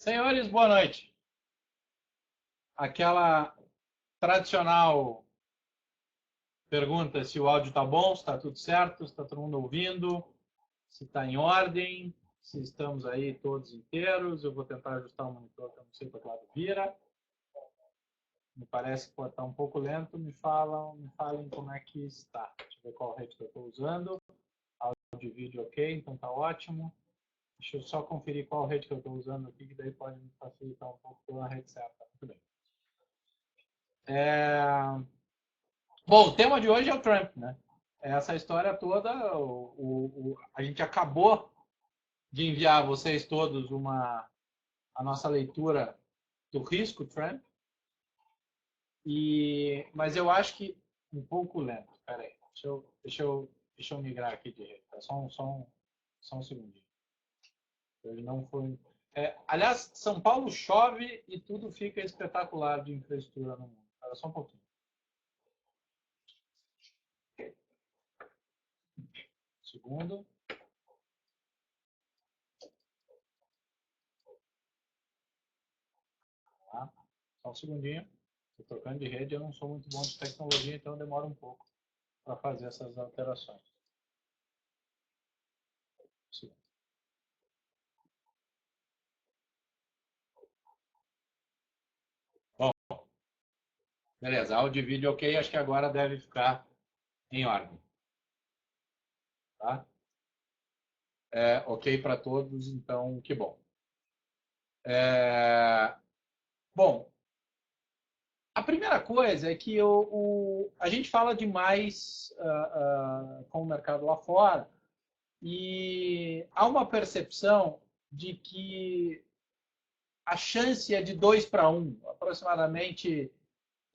Senhores, boa noite. Aquela tradicional pergunta se o áudio está bom, se está tudo certo, se está todo mundo ouvindo, se está em ordem, se estamos aí todos inteiros. Eu vou tentar ajustar o monitor, que eu não sei para que lado vira. Me parece que pode estar um pouco lento. Me falem como é que está. Deixa eu ver qual rede que eu estou usando. Áudio e vídeo ok, então está ótimo. Deixa eu só conferir qual rede que eu estou usando aqui, que daí pode me facilitar um pouco pela rede certa. Muito bem. Bom, o tema de hoje é o Trump, né? Essa história toda, a gente acabou de enviar a vocês todos a nossa leitura do risco Trump, mas eu acho que um pouco lento. Espera aí, deixa eu migrar aqui de rede. Só um segundinho. Ele não foi. Aliás, São Paulo chove e tudo fica espetacular de infraestrutura no mundo. Espera só um pouquinho. Segundo. Tá? Só um segundinho. Estou trocando de rede, eu não sou muito bom de tecnologia, então demora um pouco para fazer essas alterações. Sim. Bom, beleza. Áudio e vídeo ok, acho que agora deve ficar em ordem. Tá? Ok para todos, então que bom. Bom, a primeira coisa é que a gente fala demais com o mercado lá fora e há uma percepção de que a chance é de 2 para 1, aproximadamente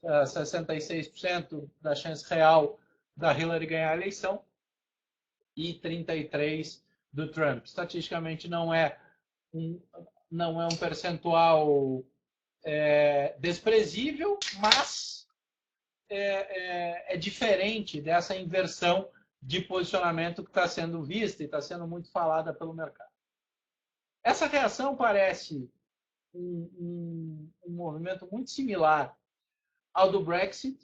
66% da chance real da Hillary ganhar a eleição e 33% do Trump. Estatisticamente não é um percentual desprezível, mas é diferente dessa inversão de posicionamento que está sendo vista e está sendo muito falada pelo mercado. Essa reação parece um movimento muito similar ao do Brexit,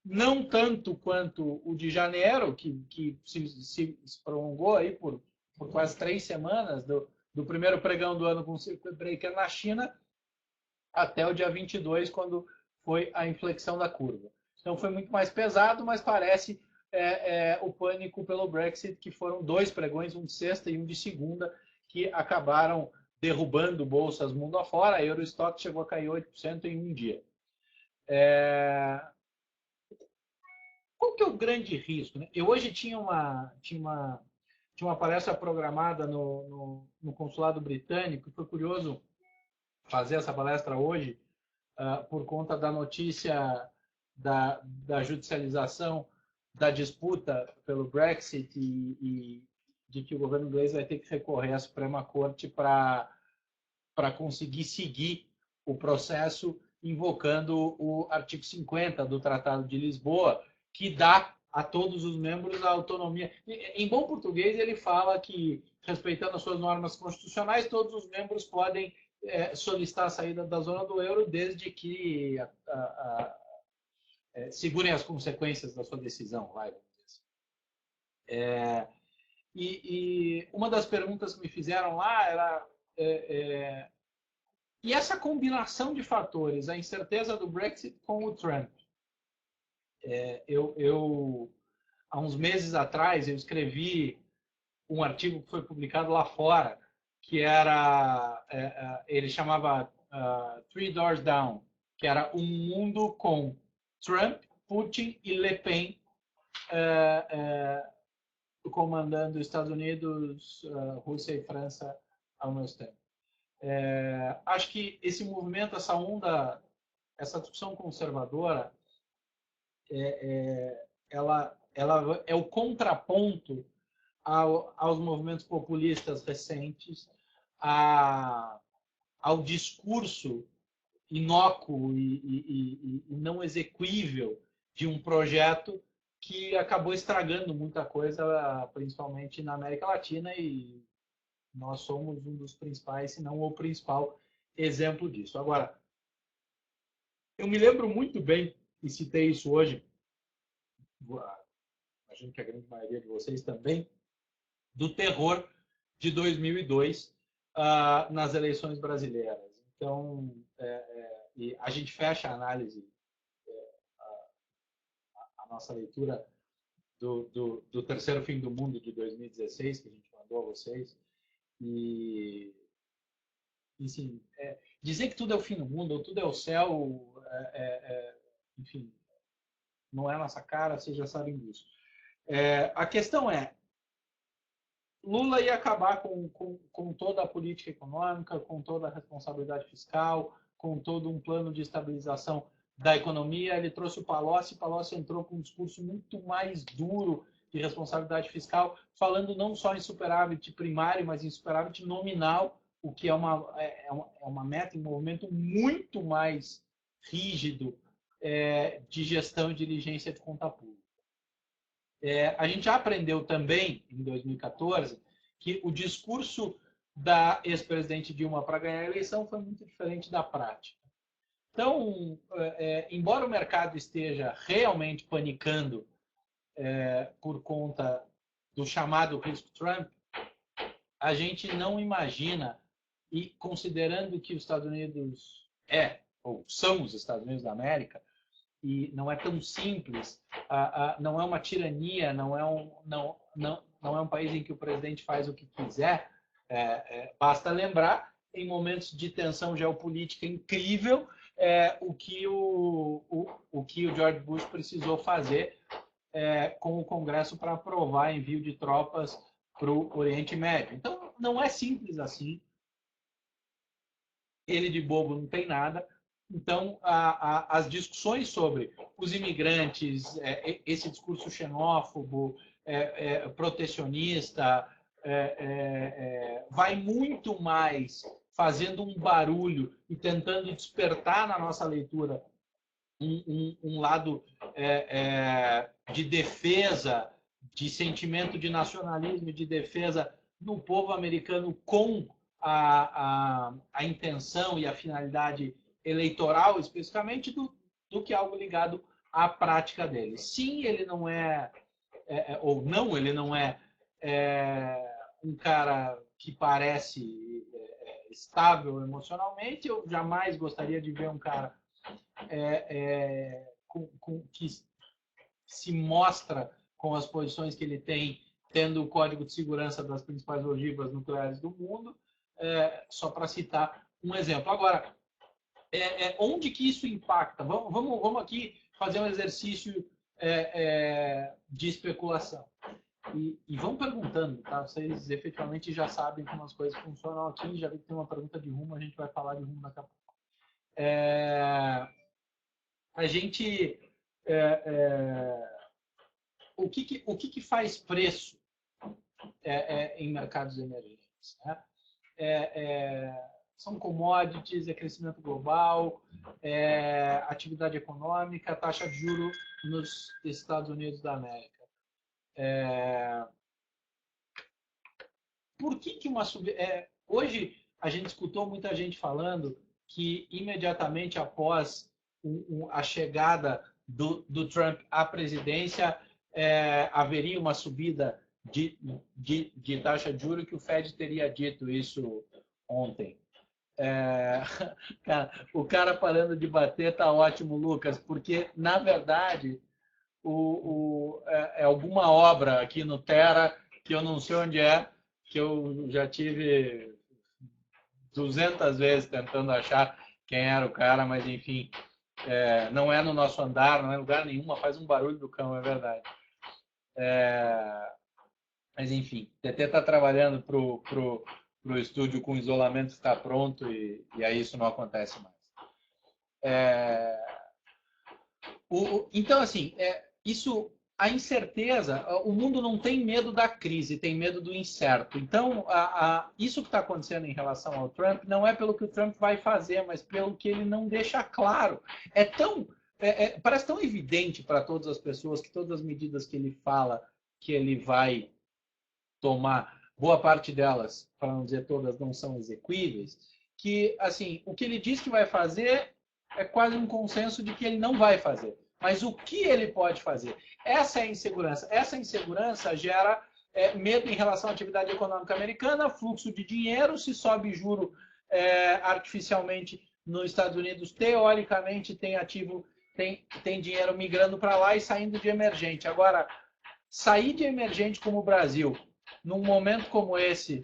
não tanto quanto o de janeiro, que se prolongou aí por quase 3 semanas, do primeiro pregão do ano com o circuit breaker na China até o dia 22, quando foi a inflexão da curva. Então foi muito mais pesado, mas parece o pânico pelo Brexit, que foram 2 pregões, um de sexta e um de segunda, que acabaram derrubando bolsas mundo afora. A Eurostock chegou a cair 8% em um dia. Qual que é o grande risco? Né? Eu hoje tinha uma palestra programada no consulado britânico, foi curioso fazer essa palestra hoje, por conta da notícia da judicialização da disputa pelo Brexit e de que o governo inglês vai ter que recorrer à Suprema Corte para conseguir seguir o processo invocando o artigo 50 do Tratado de Lisboa, que dá a todos os membros a autonomia. Em bom português, ele fala que, respeitando as suas normas constitucionais, todos os membros podem solicitar a saída da zona do euro, desde que segurem as consequências da sua decisão. E uma das perguntas que me fizeram lá era e essa combinação de fatores, a incerteza do Brexit com o Trump. Há uns meses atrás, eu escrevi um artigo que foi publicado lá fora, que era, ele chamava Three Doors Down, que era um mundo com Trump, Putin e Le Pen comandando Estados Unidos, Rússia e França ao mesmo tempo. Acho que esse movimento, essa onda, essa discussão conservadora, ela é o contraponto aos movimentos populistas recentes, ao discurso inócuo e não execuível de um projeto que acabou estragando muita coisa, principalmente na América Latina, e nós somos um dos principais, se não o principal exemplo disso. Agora, eu me lembro muito bem, e citei isso hoje, imagino que a grande maioria de vocês também, do terror de 2002 nas eleições brasileiras. Então, e a gente fecha a análise, a nossa leitura do terceiro fim do mundo de 2016, que a gente mandou a vocês, e assim, dizer que tudo é o fim do mundo, ou tudo é o céu, enfim, não é nossa cara, vocês já sabem disso. A questão é, Lula ia acabar com toda a política econômica, com toda a responsabilidade fiscal, com todo um plano de estabilização da economia. Ele trouxe o Palocci entrou com um discurso muito mais duro de responsabilidade fiscal, falando não só em superávit primário, mas em superávit nominal, o que é uma meta, um movimento muito mais rígido de gestão e diligência de conta pública. A gente já aprendeu também, em 2014, que o discurso da ex-presidente Dilma para ganhar a eleição foi muito diferente da prática. Então, embora o mercado esteja realmente panicando por conta do chamado risco Trump, a gente não imagina, e considerando que os Estados Unidos ou são os Estados Unidos da América, e não é tão simples, não é uma tirania, não é um país em que o presidente faz o que quiser. Basta lembrar, em momentos de tensão geopolítica incrível, o que o George Bush precisou fazer com o Congresso para aprovar envio de tropas para o Oriente Médio. Então, não é simples assim. Ele de bobo não tem nada. Então, as discussões sobre os imigrantes, esse discurso xenófobo, protecionista, vai muito mais fazendo um barulho e tentando despertar na nossa leitura um lado de defesa, de sentimento de nacionalismo, de defesa no povo americano com a intenção e a finalidade eleitoral, especificamente, do que algo ligado à prática dele. Sim, ele não ou não, ele não é um cara que parece estável emocionalmente. Eu jamais gostaria de ver um cara que se mostra com as posições que ele tem, tendo o código de segurança das principais ogivas nucleares do mundo, só para citar um exemplo. Agora, onde que isso impacta? Vamos aqui fazer um exercício de especulação. E vão perguntando, tá? Vocês efetivamente já sabem como as coisas funcionam aqui, já vi que tem uma pergunta de rumo, a gente vai falar de rumo daqui a pouco. A gente... o que faz preço em mercados emergentes? Né? São commodities, crescimento global, atividade econômica, taxa de juros nos Estados Unidos da América. Por que uma subida... hoje a gente escutou muita gente falando que imediatamente após a chegada do Trump à presidência haveria uma subida de taxa de juros, que o Fed teria dito isso ontem. O cara parando de bater tá ótimo, Lucas, porque, na verdade, é alguma obra aqui no Terra, que eu não sei onde que eu já tive 200 vezes tentando achar quem era o cara, mas, enfim, não é no nosso andar, não é em lugar nenhum, mas faz um barulho do cão, é verdade. Mas, enfim, o TT está trabalhando para o estúdio com isolamento está pronto e aí isso não acontece mais. Então, assim, a incerteza, o mundo não tem medo da crise, tem medo do incerto. Então, isso que está acontecendo em relação ao Trump não é pelo que o Trump vai fazer, mas pelo que ele não deixa claro. Parece tão evidente para todas as pessoas que todas as medidas que ele fala que ele vai tomar, boa parte delas, para não dizer todas, não são exequíveis. que assim, o que ele diz que vai fazer é quase um consenso de que ele não vai fazer. Mas o que ele pode fazer? Essa é a insegurança. Essa insegurança gera medo em relação à atividade econômica americana, fluxo de dinheiro, se sobe juro artificialmente nos Estados Unidos, teoricamente tem ativo, tem dinheiro migrando para lá e saindo de emergente. Agora, sair de emergente como o Brasil, num momento como esse,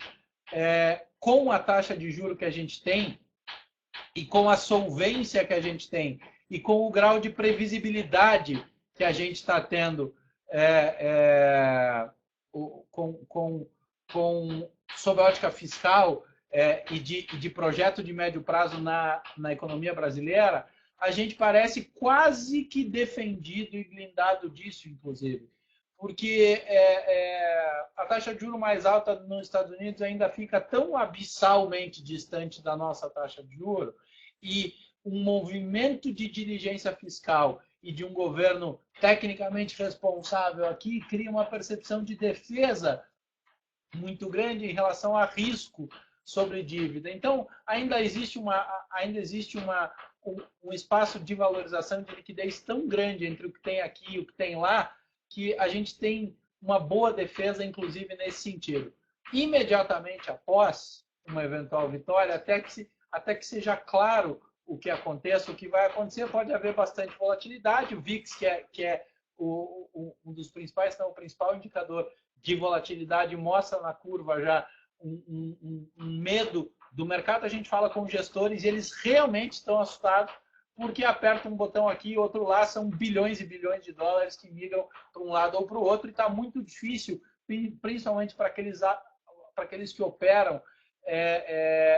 com a taxa de juro que a gente tem e com a solvência que a gente tem e com o grau de previsibilidade que a gente está tendo sob a ótica fiscal e de projeto de médio prazo na economia brasileira, a gente parece quase que defendido e blindado disso, inclusive. Porque a taxa de juros mais alta nos Estados Unidos ainda fica tão abissalmente distante da nossa taxa de juros, e um movimento de diligência fiscal e de um governo tecnicamente responsável aqui cria uma percepção de defesa muito grande em relação a risco sobre dívida. Então, ainda existe um espaço de valorização de liquidez tão grande entre o que tem aqui e o que tem lá, que a gente tem uma boa defesa, inclusive, nesse sentido. Imediatamente após uma eventual vitória, até que seja claro o que aconteça, o que vai acontecer, pode haver bastante volatilidade. O VIX, que é um dos principais, não, o principal indicador de volatilidade, mostra na curva já um medo do mercado. A gente fala com gestores e eles realmente estão assustados porque apertam um botão aqui e outro lá, são bilhões e bilhões de dólares que migram para um lado ou para o outro, e está muito difícil, principalmente para aqueles que operam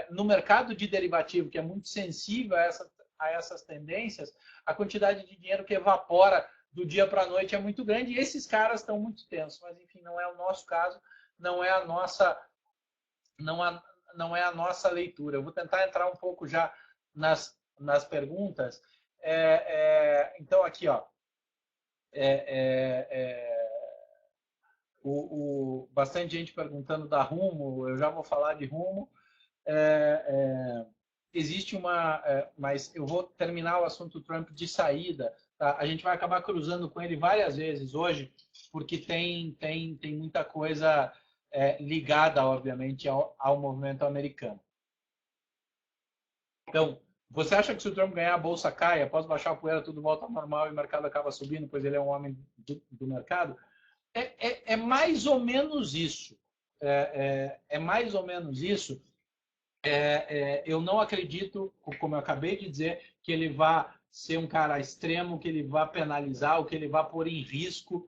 no mercado de derivativo, que é muito sensível a essas tendências. A quantidade de dinheiro que evapora do dia para a noite é muito grande, e esses caras estão muito tensos. Mas, enfim, não é o nosso caso, não é a nossa leitura. Eu vou tentar entrar um pouco já nas perguntas. Então, aqui, ó, bastante gente perguntando da Rumo, eu já vou falar de Rumo. Existe mas eu vou terminar o assunto Trump de saída. Tá? A gente vai acabar cruzando com ele várias vezes hoje, porque tem muita coisa ligada, obviamente, ao movimento americano. Então, você acha que se o Trump ganhar, a bolsa cai, após baixar a poeira, tudo volta ao normal e o mercado acaba subindo, pois ele é um homem do mercado? É mais ou menos isso. É mais ou menos isso. Eu não acredito, como eu acabei de dizer, que ele vá ser um cara extremo, que ele vá penalizar, ou que ele vá pôr em risco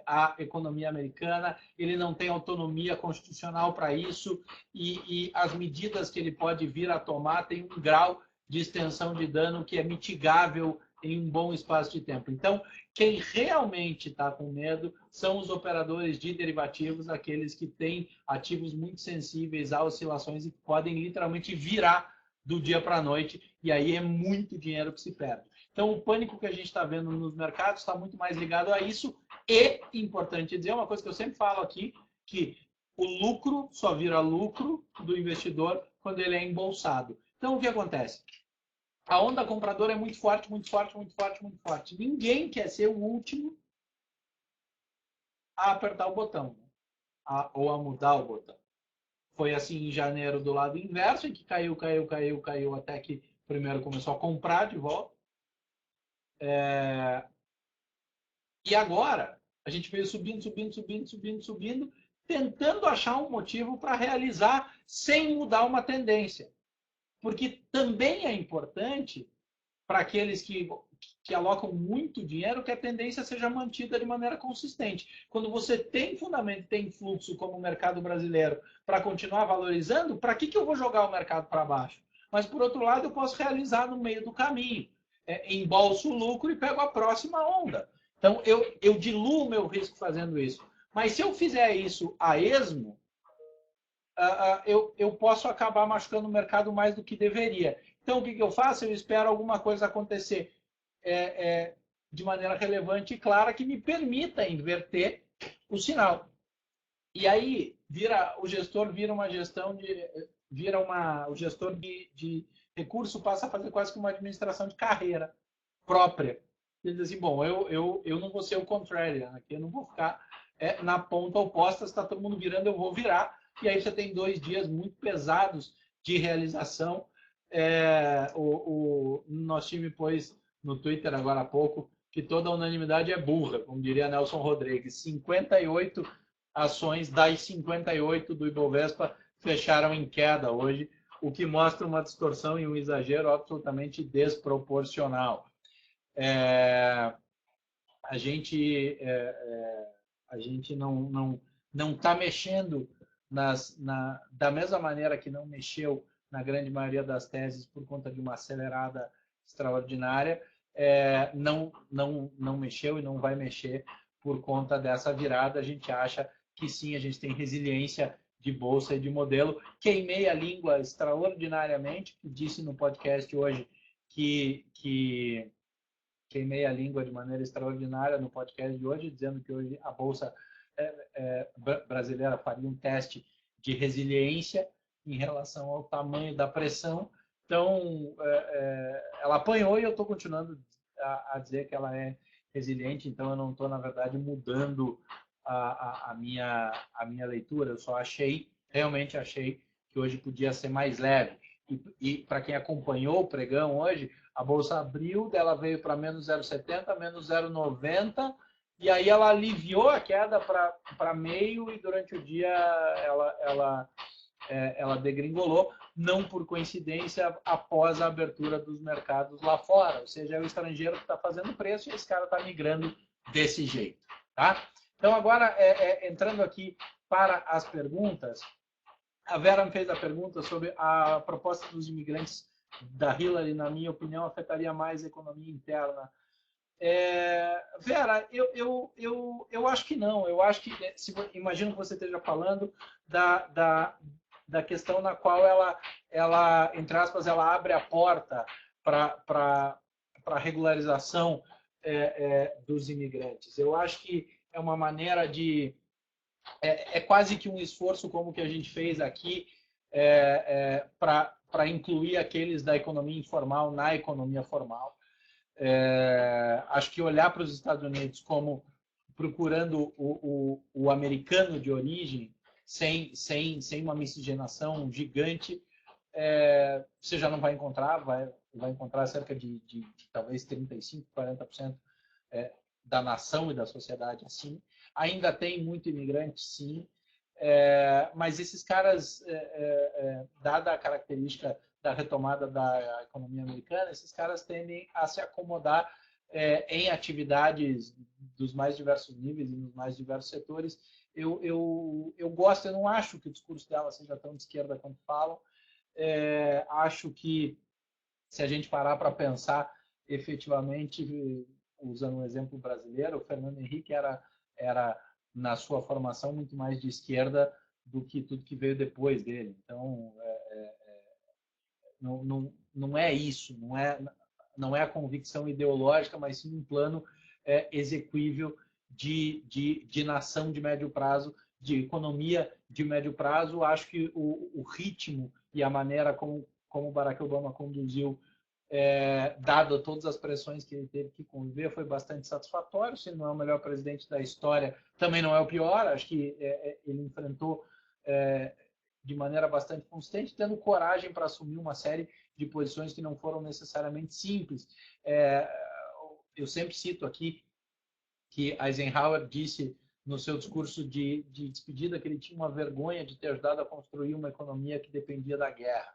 a economia americana. Ele não tem autonomia constitucional para isso, e as medidas que ele pode vir a tomar têm um grau de extensão de dano que é mitigável em um bom espaço de tempo. Então, quem realmente está com medo são os operadores de derivativos, aqueles que têm ativos muito sensíveis a oscilações e que podem literalmente virar do dia para a noite, e aí é muito dinheiro que se perde. Então, o pânico que a gente está vendo nos mercados está muito mais ligado a isso. E, importante dizer, uma coisa que eu sempre falo aqui, que o lucro só vira lucro do investidor quando ele é embolsado. Então, o que acontece? A onda compradora é muito forte, muito forte, muito forte, muito forte. Ninguém quer ser o último a apertar o botão, ou a mudar o botão. Foi assim em janeiro do lado inverso, em que caiu, até que primeiro começou a comprar de volta. E agora, a gente veio subindo, tentando achar um motivo para realizar sem mudar uma tendência. Porque também é importante para aqueles que alocam muito dinheiro que a tendência seja mantida de maneira consistente. Quando você tem fundamento, tem fluxo como o mercado brasileiro para continuar valorizando, para que eu vou jogar o mercado para baixo? Mas, por outro lado, eu posso realizar no meio do caminho. Embolso o lucro e pego a próxima onda. Então, eu diluo o meu risco fazendo isso. Mas se eu fizer isso a esmo, eu posso acabar machucando o mercado mais do que deveria. Então, o que eu faço? Eu espero alguma coisa acontecer de maneira relevante e clara que me permita inverter o sinal. E aí, o gestor vira uma gestão o gestor de recurso passa a fazer quase que uma administração de carreira própria. Ele diz assim, bom, eu não vou ser o contrarian, aqui eu não vou ficar na ponta oposta, se está todo mundo virando, eu vou virar. E aí você tem 2 dias muito pesados de realização. O nosso time pôs no Twitter agora há pouco que toda a unanimidade é burra, como diria Nelson Rodrigues. 58 ações das 58 do Ibovespa fecharam em queda hoje, o que mostra uma distorção e um exagero absolutamente desproporcional. A gente não está mexendo da mesma maneira que não mexeu na grande maioria das teses por conta de uma acelerada extraordinária, não mexeu e não vai mexer por conta dessa virada. A gente acha que sim, a gente tem resiliência de bolsa e de modelo. Queimei a língua extraordinariamente, disse no podcast hoje que queimei a língua de maneira extraordinária no podcast de hoje, dizendo que hoje a bolsa brasileira faria um teste de resiliência em relação ao tamanho da pressão. Então, ela apanhou e eu estou continuando a dizer que ela é resiliente, então eu não estou, na verdade, mudando a minha leitura. Eu só realmente achei que hoje podia ser mais leve. E para quem acompanhou o pregão hoje, a bolsa abriu, dela veio para menos 0,70, menos 0,90, e aí ela aliviou a queda para meio e durante o dia ela degringolou, não por coincidência, após a abertura dos mercados lá fora. Ou seja, é o estrangeiro que está fazendo preço e esse cara está migrando desse jeito. Tá? Então, agora, entrando aqui para as perguntas, a Vera me fez a pergunta sobre a proposta dos imigrantes da Hillary, na minha opinião, afetaria mais a economia interna. Vera, eu acho que não. Eu acho que, imagino que você esteja falando da questão na qual ela, entre aspas, ela abre a porta para a regularização dos imigrantes. Eu acho que é uma maneira de... quase que um esforço como que a gente fez aqui para incluir aqueles da economia informal na economia formal. Acho que olhar para os Estados Unidos como procurando o americano de origem, sem uma miscigenação gigante, você já não vai encontrar, vai encontrar cerca de talvez 35%, 40% da nação e da sociedade assim. Ainda tem muito imigrante, sim, mas esses caras, dada a característica da retomada da economia americana, esses caras tendem a se acomodar em atividades dos mais diversos níveis e nos mais diversos setores. Eu gosto, eu não acho que o discurso dela seja tão de esquerda quanto falam. Acho que, se a gente parar para pensar, efetivamente, usando um exemplo brasileiro, o Fernando Henrique era, na sua formação, muito mais de esquerda do que tudo que veio depois dele. Então, não é isso, não é a convicção ideológica, mas sim um plano exequível de nação de médio prazo, de economia de médio prazo. Acho que o ritmo e a maneira como o Barack Obama conduziu, dado todas as pressões que ele teve que conviver, foi bastante satisfatório. Se não é o melhor presidente da história, também não é o pior. Acho que ele enfrentou de maneira bastante consistente, tendo coragem para assumir uma série de posições que não foram necessariamente simples. Eu sempre cito aqui que Eisenhower disse no seu discurso de despedida que ele tinha uma vergonha de ter ajudado a construir uma economia que dependia da guerra.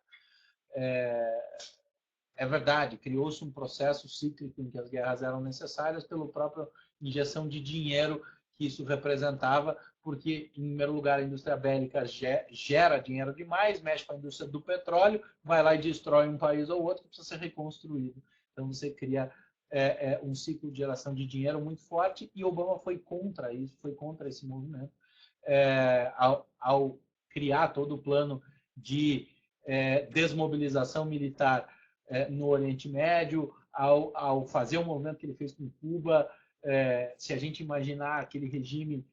É verdade, criou-se um processo cíclico em que as guerras eram necessárias pela própria injeção de dinheiro que isso representava, porque, em primeiro lugar, a indústria bélica gera dinheiro demais, mexe com a indústria do petróleo, vai lá e destrói um país ou outro que precisa ser reconstruído. Então, você cria um ciclo de geração de dinheiro muito forte, e Obama foi contra isso, foi contra esse movimento, ao criar todo o plano de desmobilização militar no Oriente Médio, ao fazer o movimento que ele fez com Cuba. Se a gente imaginar aquele regime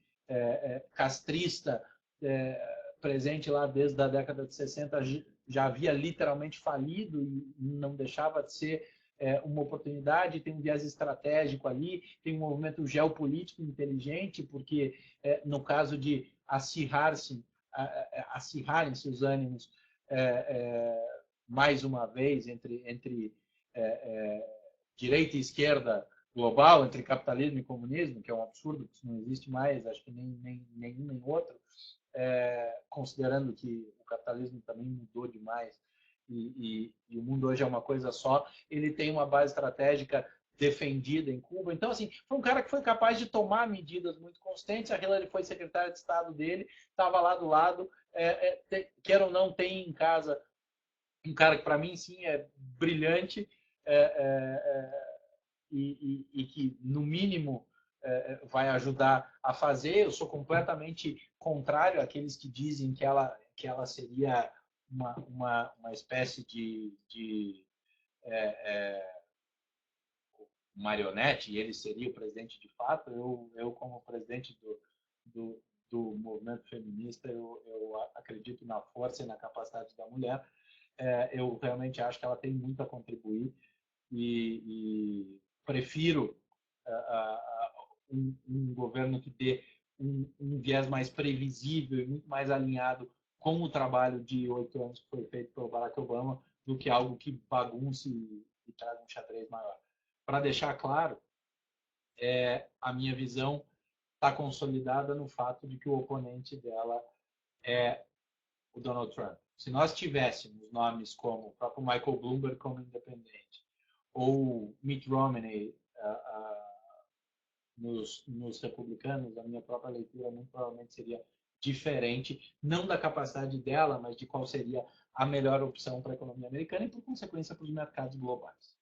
castrista presente lá desde a década de 60, já havia literalmente falido e não deixava de ser uma oportunidade, tem um viés estratégico ali, tem um movimento geopolítico inteligente, porque no caso de acirrarem-se os ânimos mais uma vez entre direita e esquerda global, entre capitalismo e comunismo, que é um absurdo, que isso não existe mais, acho que nem nenhum nem outro, considerando que o capitalismo também mudou demais e o mundo hoje é uma coisa só, ele tem uma base estratégica defendida em Cuba. Então, assim, foi um cara que foi capaz de tomar medidas muito consistentes. A Hillary foi secretária de Estado dele, estava lá do lado. Quer ou não, tem em casa um cara que, para mim, sim, é brilhante e que, no mínimo, vai ajudar a fazer. Eu sou completamente contrário àqueles que dizem que ela seria uma espécie de marionete e ele seria o presidente de fato. Eu como presidente do movimento feminista, eu acredito na força e na capacidade da mulher. Eu realmente acho que ela tem muito a contribuir e prefiro um governo que dê um viés mais previsível e muito mais alinhado com o trabalho de 8 anos que foi feito pelo Barack Obama, do que algo que bagunce e traga um xadrez maior. Para deixar claro, a minha visão está consolidada no fato de que o oponente dela é o Donald Trump. Se nós tivéssemos nomes como o próprio Michael Bloomberg como independente, ou Mitt Romney nos republicanos, a minha própria leitura muito provavelmente seria diferente, não da capacidade dela, mas de qual seria a melhor opção para a economia americana e, por consequência, para os mercados globais.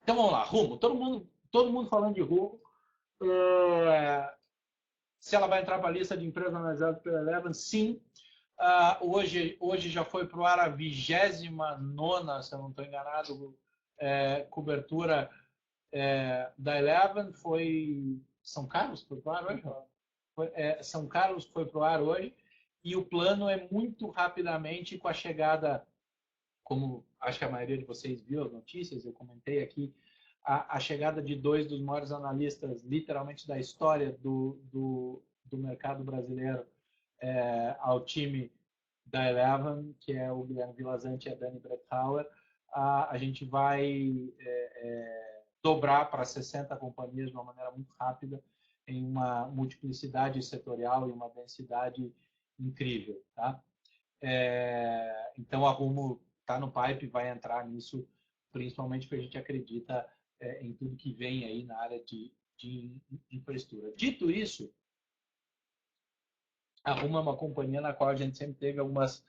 Então, vamos lá, rumo. Todo mundo falando de rumo. Se ela vai entrar para a lista de empresas analisadas pela Eleven, sim. Hoje já foi para o ar a 29ª, se eu não estou enganado, cobertura da Eleven. Foi São Carlos que foi para o ar hoje? São Carlos foi para o ar hoje. E o plano é muito rapidamente, com a chegada, como acho que a maioria de vocês viu as notícias, eu comentei aqui, a chegada de 2 dos maiores analistas, literalmente, da história do mercado brasileiro ao time da Eleven, que é o Guilherme Vilazante e a Dani Bretthauer. A gente vai dobrar para 60 companhias de uma maneira muito rápida, em uma multiplicidade setorial e uma densidade incrível. Tá? Então, a Rumo está no pipe, vai entrar nisso, principalmente porque a gente acredita em tudo que vem aí na área de infraestrutura. Dito isso, a Rumo é uma companhia na qual a gente sempre teve algumas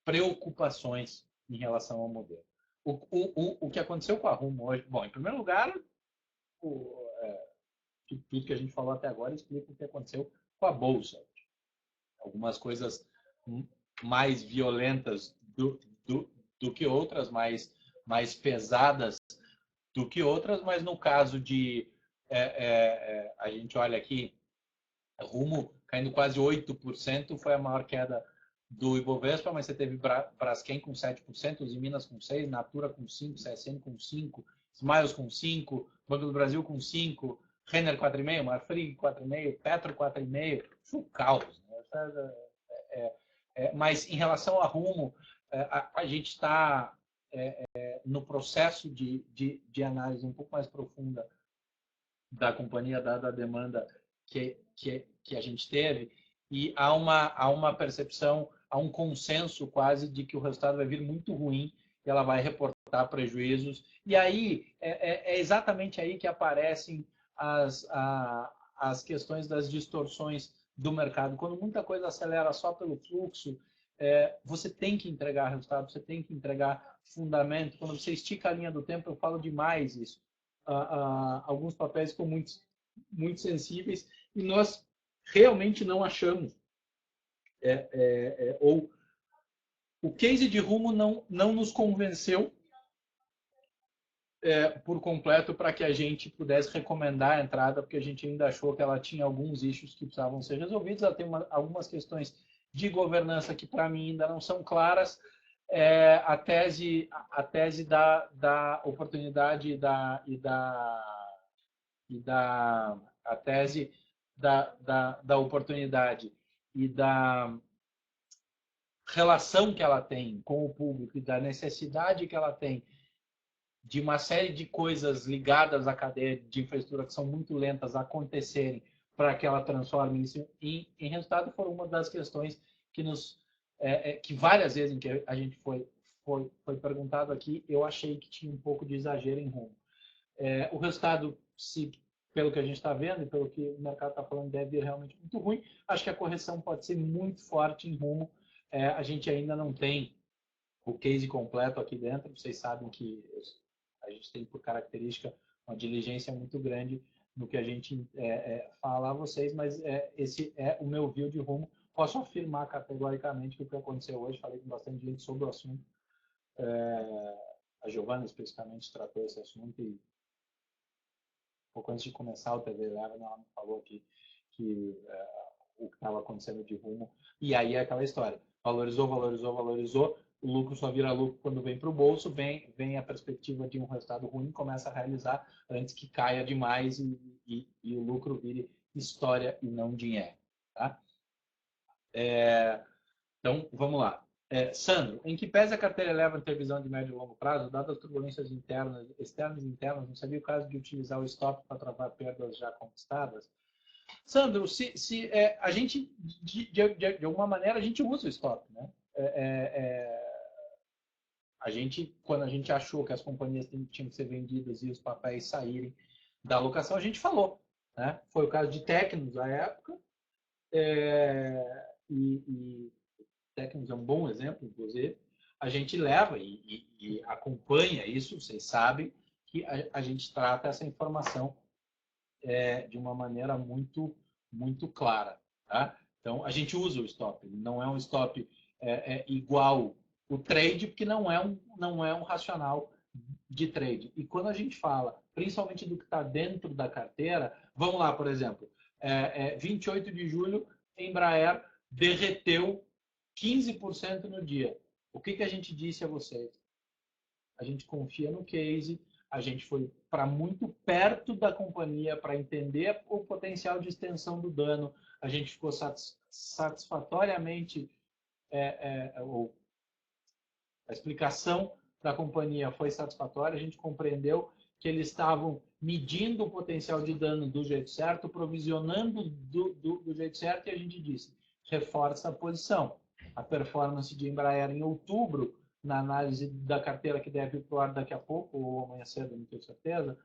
preocupações em relação ao modelo. O que aconteceu com a Rumo hoje? Bom, em primeiro lugar, tudo que a gente falou até agora explica o que aconteceu com a Bolsa. Algumas coisas mais violentas do que outras, mais pesadas do que outras, mas no caso de a gente olha aqui, Rumo caindo quase 8%, foi a maior queda do Ibovespa, mas você teve Braskem com 7%, Usiminas com 6%, Natura com 5%, CSN com 5%, Smiles com 5%, Banco do Brasil com 5%, Renner 4,5%, Marfrig 4,5%, Petro 4,5%, foi um caos. Né? Mas em relação a Rumo, a gente está no processo de análise um pouco mais profunda da companhia, dada a demanda que a gente teve, e há uma percepção, há um consenso quase de que o resultado vai vir muito ruim e ela vai reportar prejuízos. E aí é exatamente aí que aparecem as questões das distorções do mercado. Quando muita coisa acelera só pelo fluxo, você tem que entregar resultado, você tem que entregar fundamento. Quando você estica a linha do tempo, eu falo demais isso. Alguns papéis ficam muito sensíveis e nós realmente não achamos. Ou o case de Rumo não nos convenceu por completo para que a gente pudesse recomendar a entrada, porque a gente ainda achou que ela tinha alguns issues que precisavam ser resolvidos. Ela tem algumas questões de governança que, para mim, ainda não são claras. A tese da oportunidade a tese da oportunidade e da relação que ela tem com o público e da necessidade que ela tem de uma série de coisas ligadas à cadeia de infraestrutura que são muito lentas acontecerem para que ela transforme isso em resultado, foram uma das questões que que várias vezes em que a gente foi perguntado aqui, eu achei que tinha um pouco de exagero em rumo. O resultado, pelo que a gente está vendo e pelo que o mercado está falando, deve ir realmente muito ruim. Acho que a correção pode ser muito forte em rumo. A gente ainda não tem o case completo aqui dentro. Vocês sabem que a gente tem, por característica, uma diligência muito grande no que a gente fala a vocês, mas esse é o meu view de rumo. Posso afirmar categoricamente que o que aconteceu hoje, falei com bastante gente sobre o assunto, a Giovana especificamente tratou esse assunto e pouco antes de começar o TV Eleven, ela me falou que o que estava acontecendo de rumo, e aí é aquela história, valorizou, o lucro só vira lucro quando vem para o bolso, vem a perspectiva de um resultado ruim, começa a realizar antes que caia demais e o lucro vire história e não dinheiro. Tá? Então, vamos lá. Sandro, em que pese a carteira Eleven ter visão de médio e longo prazo, dadas as turbulências externas e internas, não seria o caso de utilizar o stop para travar perdas já conquistadas? Sandro, a gente, de alguma maneira, a gente usa o stop, né? Quando a gente achou que as companhias tinham que ser vendidas e os papéis saírem da alocação, a gente falou, né? Foi o caso de Tecnos à época, e Tecnos é um bom exemplo, inclusive. A gente leva e acompanha isso, vocês sabem que a gente trata essa informação de uma maneira muito, muito clara. Tá? Então, a gente usa o stop. Não é um stop igual o trade, porque não é um racional de trade. E quando a gente fala, principalmente do que está dentro da carteira, vamos lá, por exemplo, 28 de julho, Embraer derreteu 15% no dia. O que a gente disse a vocês? A gente confia no case, a gente foi para muito perto da companhia para entender o potencial de extensão do dano, a gente ficou satisfatoriamente, a explicação da companhia foi satisfatória, a gente compreendeu que eles estavam medindo o potencial de dano do jeito certo, provisionando do jeito certo, e a gente disse, reforça a posição. A performance de Embraer em outubro, na análise da carteira que deve ir para o ar daqui a pouco, ou amanhã cedo, não tenho certeza,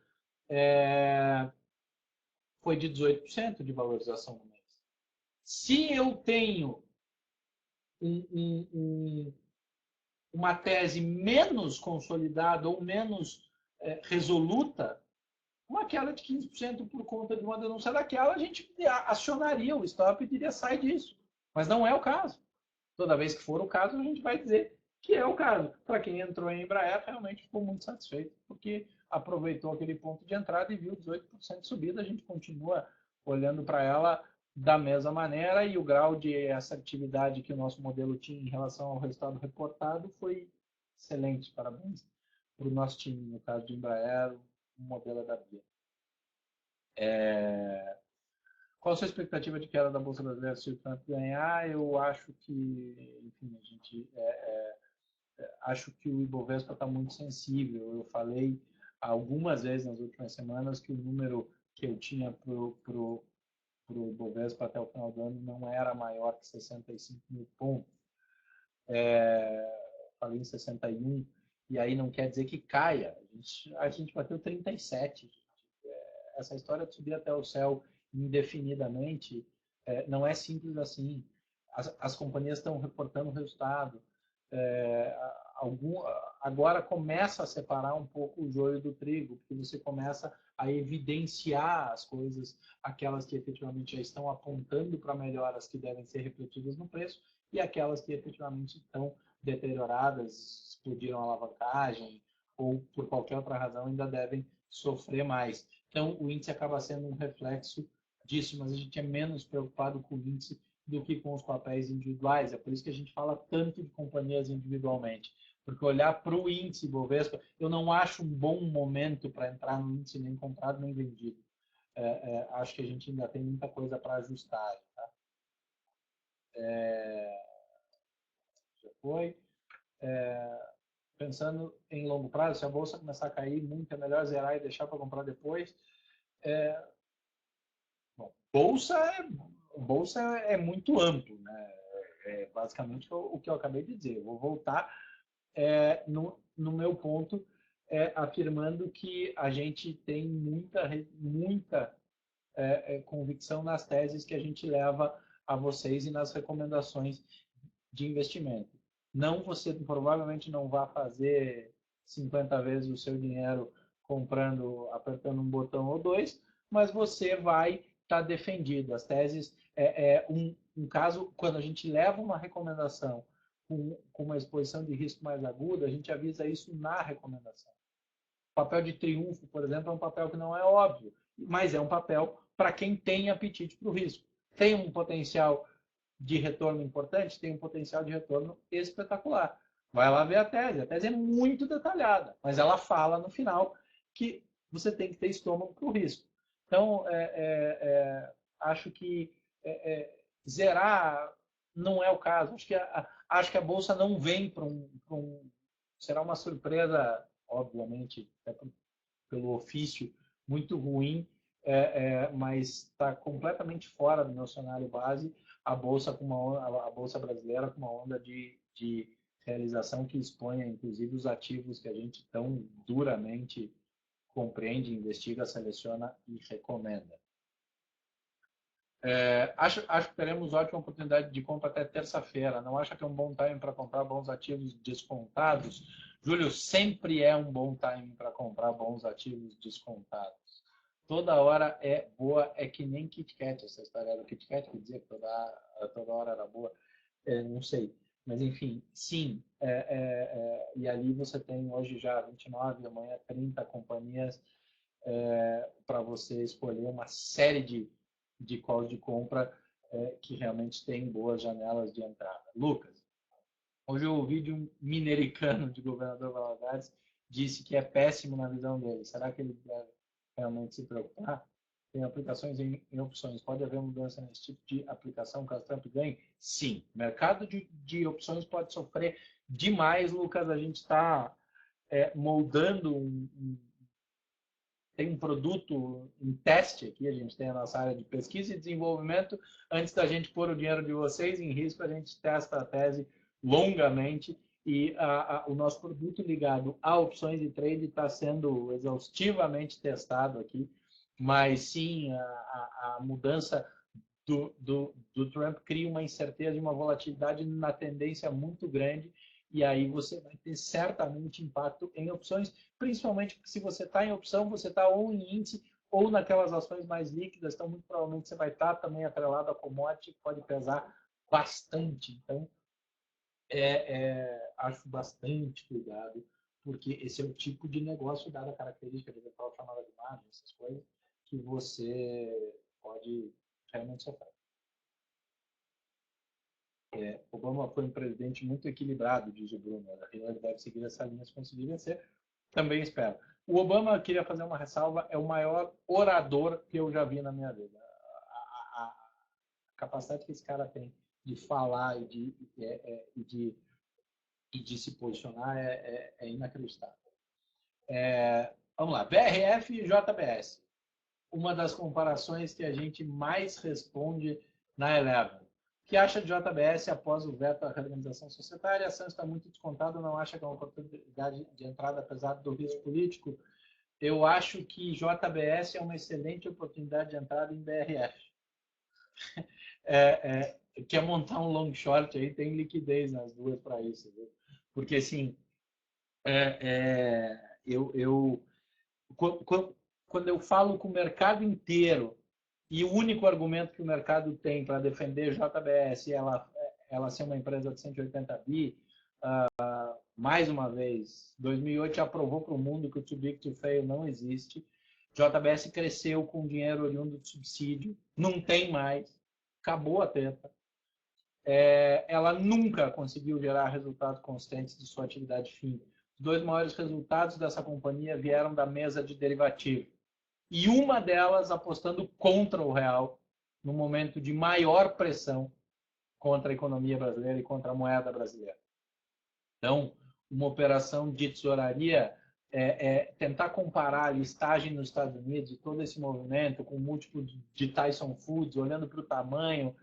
foi de 18% de valorização no mês. Se eu tenho uma tese menos consolidada ou menos resoluta, uma queda de 15% por conta de uma denúncia daquela, a gente acionaria o stop e diria sai disso. Mas não é o caso. Toda vez que for o caso, a gente vai dizer que é o caso. Para quem entrou em Embraer, realmente ficou muito satisfeito, porque aproveitou aquele ponto de entrada e viu 18% de subida. A gente continua olhando para ela da mesma maneira e o grau de assertividade que o nosso modelo tinha em relação ao resultado reportado foi excelente. Parabéns para o nosso time, no caso de Embraer, o modelo é da BIA. Qual a sua expectativa de queda da Bolsa Brasileira se o Trump ganhar? Eu acho que, enfim, acho que o Ibovespa está muito sensível. Eu falei algumas vezes nas últimas semanas que o número que eu tinha para o Ibovespa até o final do ano não era maior que 65 mil pontos. Falei em 61, e aí não quer dizer que caia. A gente bateu 37. Essa história de subir até o céu indefinidamente não é simples assim. As companhias estão reportando resultado. Agora começa a separar um pouco o joio do trigo, porque você começa a evidenciar as coisas, aquelas que efetivamente já estão apontando para melhoras que devem ser refletidas no preço e aquelas que efetivamente estão deterioradas, explodiram a alavancagem ou por qualquer outra razão ainda devem sofrer mais. Então, o índice acaba sendo um reflexo disso, mas a gente é menos preocupado com o índice do que com os papéis individuais. É por isso que a gente fala tanto de companhias individualmente. Porque olhar para o índice Bovespa, eu não acho um bom momento para entrar no índice nem comprado nem vendido. Acho que a gente ainda tem muita coisa para ajustar. Tá? Já foi. Pensando em longo prazo, se a bolsa começar a cair muito, é melhor zerar e deixar para comprar depois. Bom, bolsa é muito amplo, né? Basicamente o que eu acabei de dizer. Eu vou voltar no meu ponto, afirmando que a gente tem muita convicção nas teses que a gente leva a vocês e nas recomendações de investimento. Não, você provavelmente não vai fazer 50 vezes o seu dinheiro comprando, apertando um botão ou dois, mas você vai estar defendido. As teses, um caso, quando a gente leva uma recomendação com uma exposição de risco mais aguda, a gente avisa isso na recomendação. O papel de triunfo, por exemplo, é um papel que não é óbvio, mas é um papel para quem tem apetite para o risco. Tem um potencial de retorno importante, tem um potencial de retorno espetacular. Vai lá ver a tese. A tese é muito detalhada, mas ela fala no final que você tem que ter estômago para o risco. Então, acho que zerar não é o caso. Acho que a Bolsa não vem para será uma surpresa, obviamente, pelo ofício, muito ruim, mas está completamente fora do meu cenário base a bolsa brasileira com uma onda de realização que exponha, inclusive, os ativos que a gente tão duramente compreende, investiga, seleciona e recomenda. Acho que teremos ótima oportunidade de compra até terça-feira. Não acha que é um bom time para comprar bons ativos descontados? Júlio, sempre é um bom time para comprar bons ativos descontados. Toda hora é boa, é que nem Kit Kat, essa história do Kit Kat, que dizia que toda hora era boa, não sei. Mas, enfim, sim. E ali você tem hoje já 29, amanhã 30 companhias para você escolher uma série de calls de compra que realmente tem boas janelas de entrada. Lucas, hoje eu ouvi de um minericano de governador Valadares, disse que é péssimo na visão dele. Será que ele deve realmente se preocupar? Tem aplicações em opções. Pode haver mudança nesse tipo de aplicação caso Trump ganhe? Sim. Mercado de opções pode sofrer demais, Lucas. A gente está moldando tem um produto em teste aqui, a gente tem a nossa área de pesquisa e desenvolvimento. Antes da gente pôr o dinheiro de vocês em risco, a gente testa a tese longamente e o nosso produto ligado a opções de trade está sendo exaustivamente testado aqui. Mas sim, a mudança do Trump cria uma incerteza e uma volatilidade na tendência muito grande e aí você vai ter certamente impacto em opções, principalmente porque se você está em opção, você está ou em índice ou naquelas ações mais líquidas, então muito provavelmente você vai estar também atrelado a commodity, que pode pesar bastante. Então, acho bastante cuidado, porque esse é o tipo de negócio, dada a característica de eventual chamada de margem, essas coisas, que você pode realmente sofrer. Obama foi um presidente muito equilibrado, diz o Bruno. Ele deve seguir essa linha se conseguir vencer. Também espero. O Obama, queria fazer uma ressalva, é o maior orador que eu já vi na minha vida. A capacidade que esse cara tem de falar e de se posicionar é inacreditável. Vamos lá. BRF e JBS. Uma das comparações que a gente mais responde na Eleven. O que acha de JBS após o veto à reorganização societária? A ação está muito descontada, não acha que é uma oportunidade de entrada, apesar do risco político? Eu acho que JBS é uma excelente oportunidade de entrada em BRF. Quer montar um long short aí, tem liquidez nas duas para isso. Viu? Porque, assim, quando eu falo com o mercado inteiro e o único argumento que o mercado tem para defender JBS é ela ser uma empresa de 180 bi, mais uma vez, 2008 já provou para o mundo que o too big to fail não existe. JBS cresceu com dinheiro oriundo de subsídio, não tem mais, acabou a treta. ela nunca conseguiu gerar resultados constantes de sua atividade fim. Os dois maiores resultados dessa companhia vieram da mesa de derivativo. E uma delas apostando contra o real, no momento de maior pressão contra a economia brasileira e contra a moeda brasileira. Então, uma operação de tesouraria tentar comparar a listagem nos Estados Unidos e todo esse movimento com o múltiplo de Tyson Foods, olhando para o tamanho.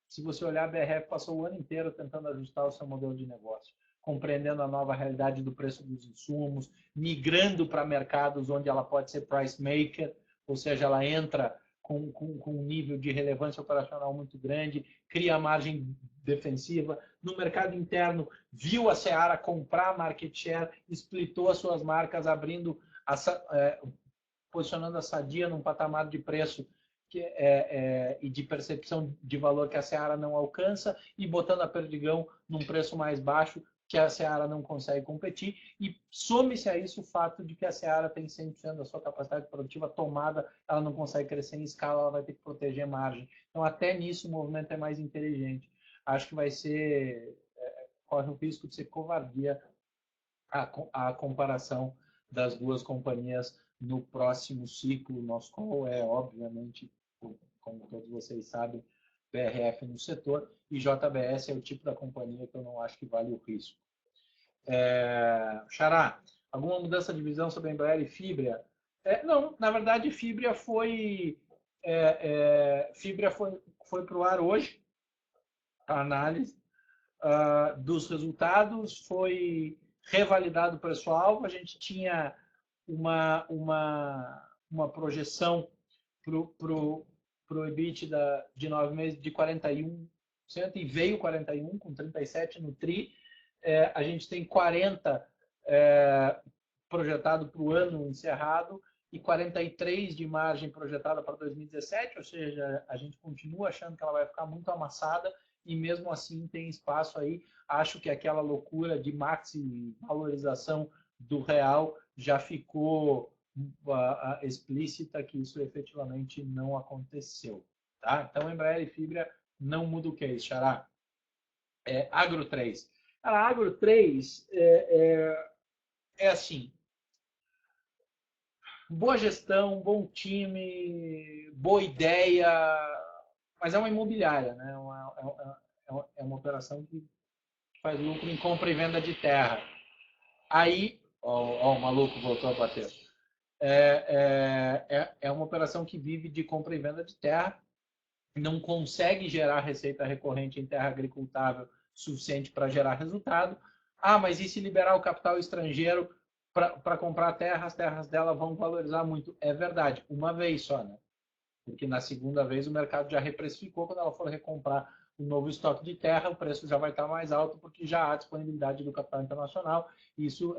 Se você olhar, a BRF passou o ano inteiro tentando ajustar o seu modelo de negócio, compreendendo a nova realidade do preço dos insumos, migrando para mercados onde ela pode ser price maker, ou seja, ela entra com um nível de relevância operacional muito grande, cria margem defensiva. No mercado interno, viu a Seara comprar market share, splitou as suas marcas, posicionando a Sadia num patamar de preço e de percepção de valor que a Seara não alcança e botando a Perdigão num preço mais baixo que a Seara não consegue competir, e some-se a isso o fato de que a Seara tem 100% da sua capacidade produtiva tomada, ela não consegue crescer em escala, ela vai ter que proteger margem. Então, até nisso, o movimento é mais inteligente. Acho que vai ser, corre o risco de ser covardia a comparação das duas companhias no próximo ciclo. Nosso call é, obviamente, como todos vocês sabem, BRF no setor, e JBS é o tipo da companhia que eu não acho que vale o risco. Xará, alguma mudança de visão sobre a Embraer e Fibria? Não, na verdade, Fibria foi para o ar hoje, a análise dos resultados, foi revalidado o preço-alvo. A gente tinha uma projeção para o EBITDA de 9 meses de 41%, e veio 41%, com 37% no TRI. A gente tem 40% projetado para o ano encerrado e 43% de margem projetada para 2017, ou seja, a gente continua achando que ela vai ficar muito amassada, e mesmo assim tem espaço aí. Acho que aquela loucura de maxi valorização do real já ficou explícita que isso efetivamente não aconteceu. Tá? Então, Embraer e Fibria não muda o case, Xará. Agro 3. A Agro 3 é assim, boa gestão, bom time, boa ideia, mas é uma imobiliária, né? É uma operação que faz lucro em compra e venda de terra. Aí, o maluco voltou a bater. É uma operação que vive de compra e venda de terra, não consegue gerar receita recorrente em terra agricultável suficiente para gerar resultado. Mas e se liberar o capital estrangeiro para comprar terra, as terras dela vão valorizar muito? É verdade, uma vez só, né? Porque na segunda vez o mercado já reprecificou, quando ela for recomprar um novo estoque de terra, o preço já vai estar mais alto, porque já há disponibilidade do capital internacional. Isso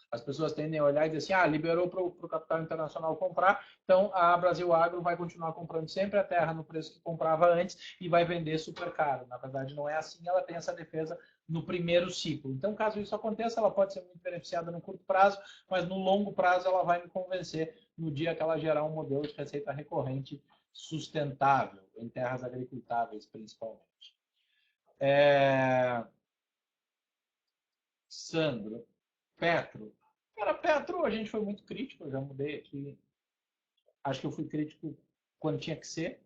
as pessoas tendem a olhar e dizer assim, liberou para o capital internacional comprar, então a Brasil Agro vai continuar comprando sempre a terra no preço que comprava antes e vai vender super caro. Na verdade, não é assim, ela tem essa defesa no primeiro ciclo. Então, caso isso aconteça, ela pode ser muito beneficiada no curto prazo, mas no longo prazo ela vai me convencer no dia que ela gerar um modelo de receita recorrente sustentável, em terras agricultáveis, principalmente. Sandro, Petro. Cara, Petro, a gente foi muito crítico, eu já mudei aqui. Acho que eu fui crítico quando tinha que ser.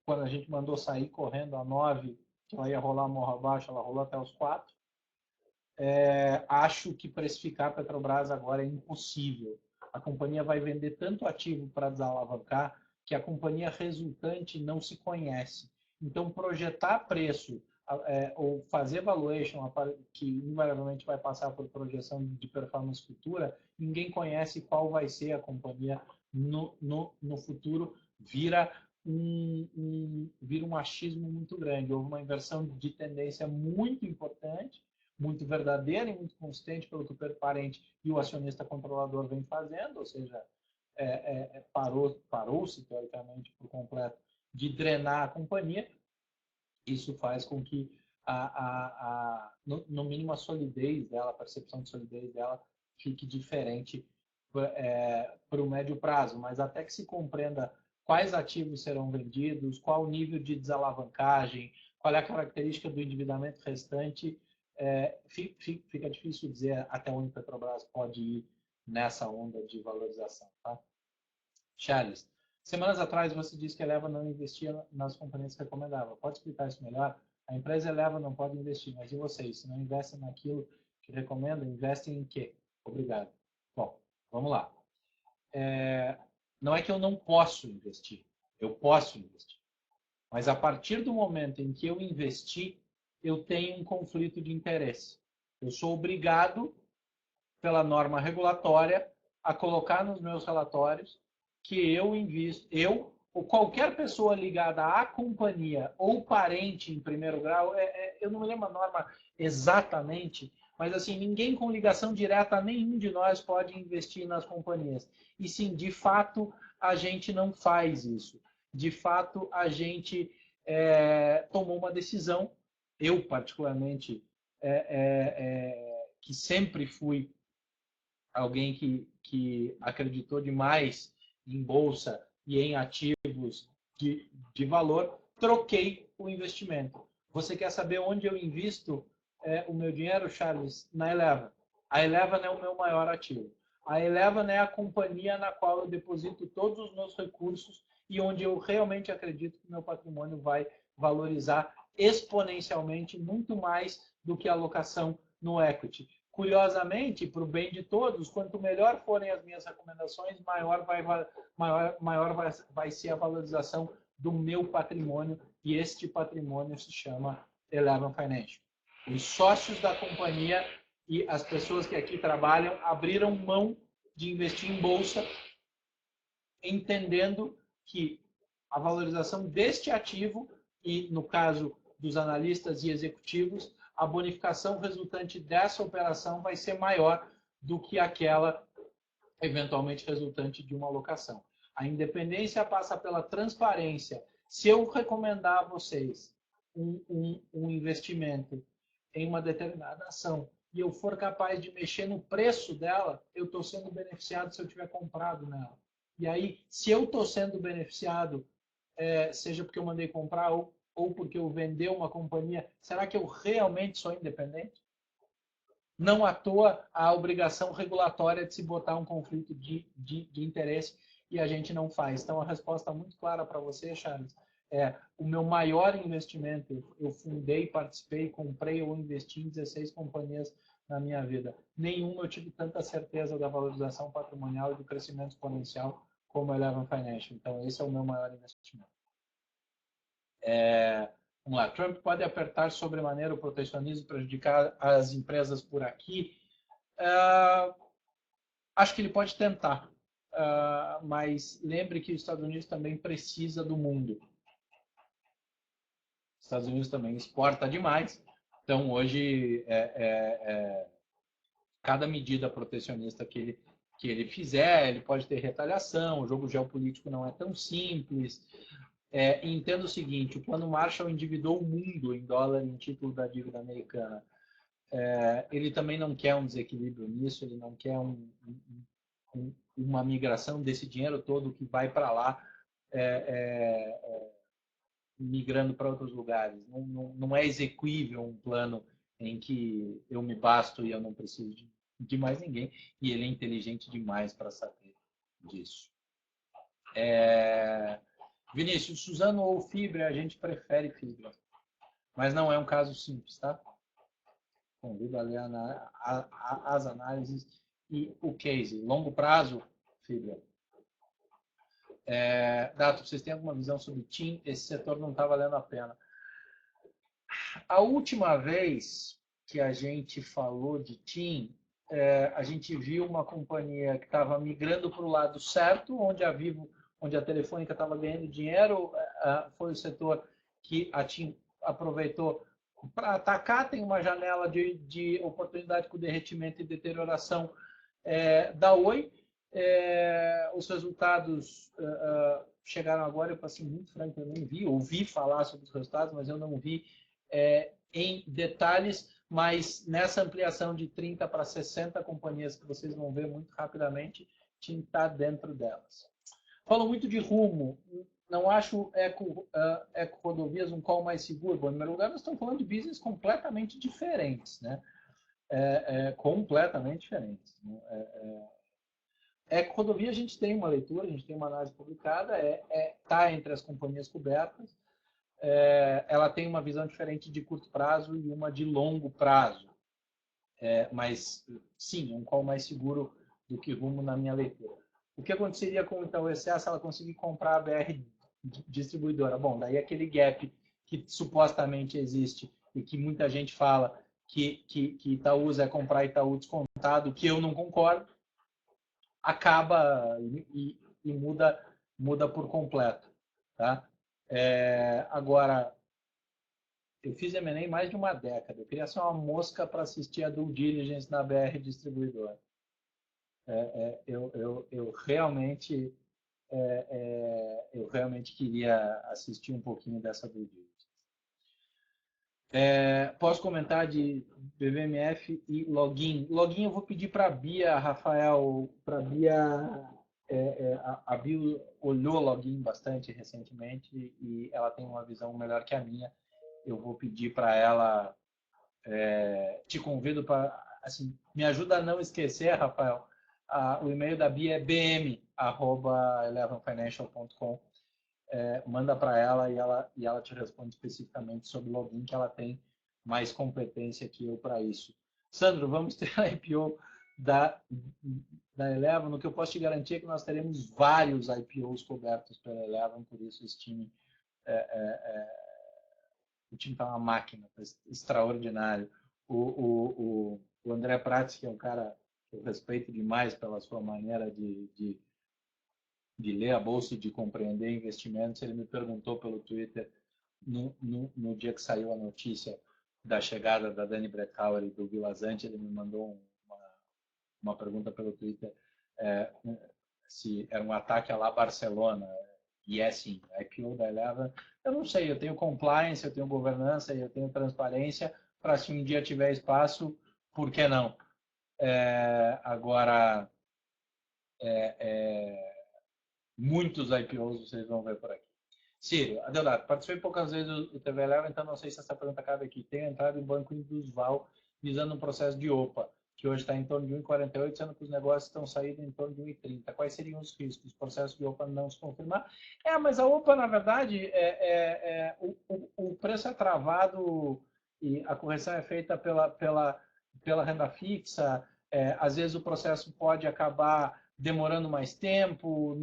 Quando a gente mandou sair correndo a 9, que ela ia rolar morro abaixo, ela rolou até os 4. Acho que precificar a Petrobras agora é impossível. A companhia vai vender tanto ativo para desalavancar que a companhia resultante não se conhece. Então, projetar preço ou fazer valuation, que invariavelmente vai passar por projeção de performance futura, ninguém conhece qual vai ser a companhia no futuro, vira um achismo muito grande. Houve uma inversão de tendência muito importante, muito verdadeira e muito consistente pelo que o perparente e o acionista controlador vem fazendo, ou seja, parou-se, teoricamente, por completo, de drenar a companhia. Isso faz com que, no mínimo, a solidez dela, a percepção de solidez dela, fique diferente para o médio prazo. Mas até que se compreenda quais ativos serão vendidos, qual o nível de desalavancagem, qual é a característica do endividamento restante, fica difícil dizer até onde a Petrobras pode ir nessa onda de valorização. Tá? Charles, semanas atrás você disse que a Eleva não investia nas companhias que recomendava. Pode explicar isso melhor? A empresa Eleva não pode investir, mas e vocês? Se não investem naquilo que recomendam, investem em quê? Obrigado. Bom, vamos lá. Não é que eu não posso investir. Eu posso investir. Mas a partir do momento em que eu investi, eu tenho um conflito de interesse. Eu sou obrigado, pela norma regulatória, a colocar nos meus relatórios que eu invisto, eu ou qualquer pessoa ligada à companhia ou parente em primeiro grau, eu não me lembro a norma exatamente, mas assim, ninguém com ligação direta a nenhum de nós pode investir nas companhias. E sim, de fato, a gente não faz isso. De fato, a gente tomou uma decisão, eu particularmente, que sempre fui alguém que acreditou demais em bolsa e em ativos de valor, troquei o investimento. Você quer saber onde eu invisto o meu dinheiro, Charles? Na Eleven. A Eleven é o meu maior ativo. A Eleven é a companhia na qual eu deposito todos os meus recursos e onde eu realmente acredito que meu patrimônio vai valorizar exponencialmente muito mais do que a alocação no equity. Curiosamente, para o bem de todos, quanto melhor forem as minhas recomendações, maior vai ser a valorização do meu patrimônio, e este patrimônio se chama Eleven Financial. Os sócios da companhia e as pessoas que aqui trabalham abriram mão de investir em bolsa, entendendo que a valorização deste ativo, e no caso dos analistas e executivos, a bonificação resultante dessa operação vai ser maior do que aquela eventualmente resultante de uma alocação. A independência passa pela transparência. Se eu recomendar a vocês um investimento em uma determinada ação e eu for capaz de mexer no preço dela, eu estou sendo beneficiado se eu tiver comprado nela. E aí, se eu estou sendo beneficiado, seja porque eu mandei comprar ou porque eu vendeu uma companhia, será que eu realmente sou independente? Não à toa a obrigação regulatória de se botar um conflito de interesse e a gente não faz. Então, a resposta muito clara para você, Charles, o meu maior investimento, eu fundei, participei, comprei ou investi em 16 companhias na minha vida. Nenhuma eu tive tanta certeza da valorização patrimonial e do crescimento exponencial como a Eleven Financial. Então, esse é o meu maior investimento. Vamos lá. Trump pode apertar sobremaneira o protecionismo e prejudicar as empresas por aqui? Acho que ele pode tentar. Mas lembre que os Estados Unidos também precisa do mundo. Os Estados Unidos também exporta demais. Então, hoje, cada medida protecionista que ele fizer, ele pode ter retaliação. O jogo geopolítico não é tão simples. Entenda o seguinte, o Plano Marshall endividou o mundo em dólar em título da dívida americana. Ele também não quer um desequilíbrio nisso, ele não quer uma migração desse dinheiro todo que vai para lá, migrando para outros lugares. Não é execuível um plano em que eu me basto e eu não preciso de mais ninguém, e ele é inteligente demais para saber disso. Vinícius, Suzano ou Fibra, a gente prefere Fibra. Mas não é um caso simples, tá? Convido a ler as análises e o case. Longo prazo, Fibra. Dato, vocês têm alguma visão sobre TIM? Esse setor não está valendo a pena. A última vez que a gente falou de TIM, a gente viu uma companhia que estava migrando para o lado certo, onde a Vivo, onde a Telefônica estava ganhando dinheiro, foi o setor que a TIM aproveitou para atacar. Tem uma janela de oportunidade com derretimento e deterioração da Oi. Os resultados chegaram agora, eu passei muito franco, eu nem vi, ouvi falar sobre os resultados, mas eu não vi em detalhes, mas nessa ampliação de 30 para 60 companhias que vocês vão ver muito rapidamente, TIM está dentro delas. Falou muito de Rumo. Não acho Eco Rodovias um call mais seguro. Bom, em primeiro lugar, nós estamos falando de business completamente diferentes, né? Completamente diferentes. Né? Eco Rodovia, a gente tem uma leitura, a gente tem uma análise publicada, está entre as companhias cobertas. Ela tem uma visão diferente de curto prazo e uma de longo prazo. Mas, sim, um call mais seguro do que Rumo na minha leitura. O que aconteceria com o Itaú SA se ela conseguir comprar a BR distribuidora? Bom, daí aquele gap que supostamente existe e que muita gente fala que Itaúsa é comprar Itaú descontado, que eu não concordo, acaba e muda por completo. Tá? Agora, eu fiz M&A mais de uma década. Eu queria ser uma mosca para assistir a due diligence na BR distribuidora. Eu realmente queria assistir um pouquinho dessa due diligence. Posso comentar de BVMF e login. Login eu vou pedir para a Bia, Rafael, para a Bia. A Bia olhou login bastante recentemente e ela tem uma visão melhor que a minha. Eu vou pedir para ela. Te convido para. Assim, me ajuda a não esquecer, Rafael. O e-mail da Bia é bm@elevenfinancial.com. Manda para ela e ela te responde especificamente sobre login, que ela tem mais competência que eu para isso. Sandro, vamos ter a IPO da Eleven. O que eu posso te garantir é que nós teremos vários IPOs cobertos pela Eleven, por isso esse time o time está uma máquina, tá extraordinário. O André Prats, que é um cara que eu respeito demais pela sua maneira de ler a bolsa e de compreender investimentos, ele me perguntou pelo Twitter, no dia que saiu a notícia da chegada da Dani Bretauer e do Vilazante, ele me mandou uma pergunta pelo Twitter se era um ataque a lá Barcelona. E sim, a IPO da Eleven, eu não sei, eu tenho compliance, eu tenho governança, eu tenho transparência, para se um dia tiver espaço, por que não? Agora, muitos IPOs vocês vão ver por aqui. Círio, Adeodato, participei poucas vezes do TV Eleven, então não sei se essa pergunta cabe aqui. Tenho entrado em Banco Indusval visando um processo de OPA, que hoje está em torno de 1,48, sendo que os negócios estão saindo em torno de 1,30. Quais seriam os riscos? O processo de OPA não se confirmar? Mas a OPA, na verdade, o preço é travado e a correção é feita pela renda fixa. Às vezes o processo pode acabar demorando mais tempo,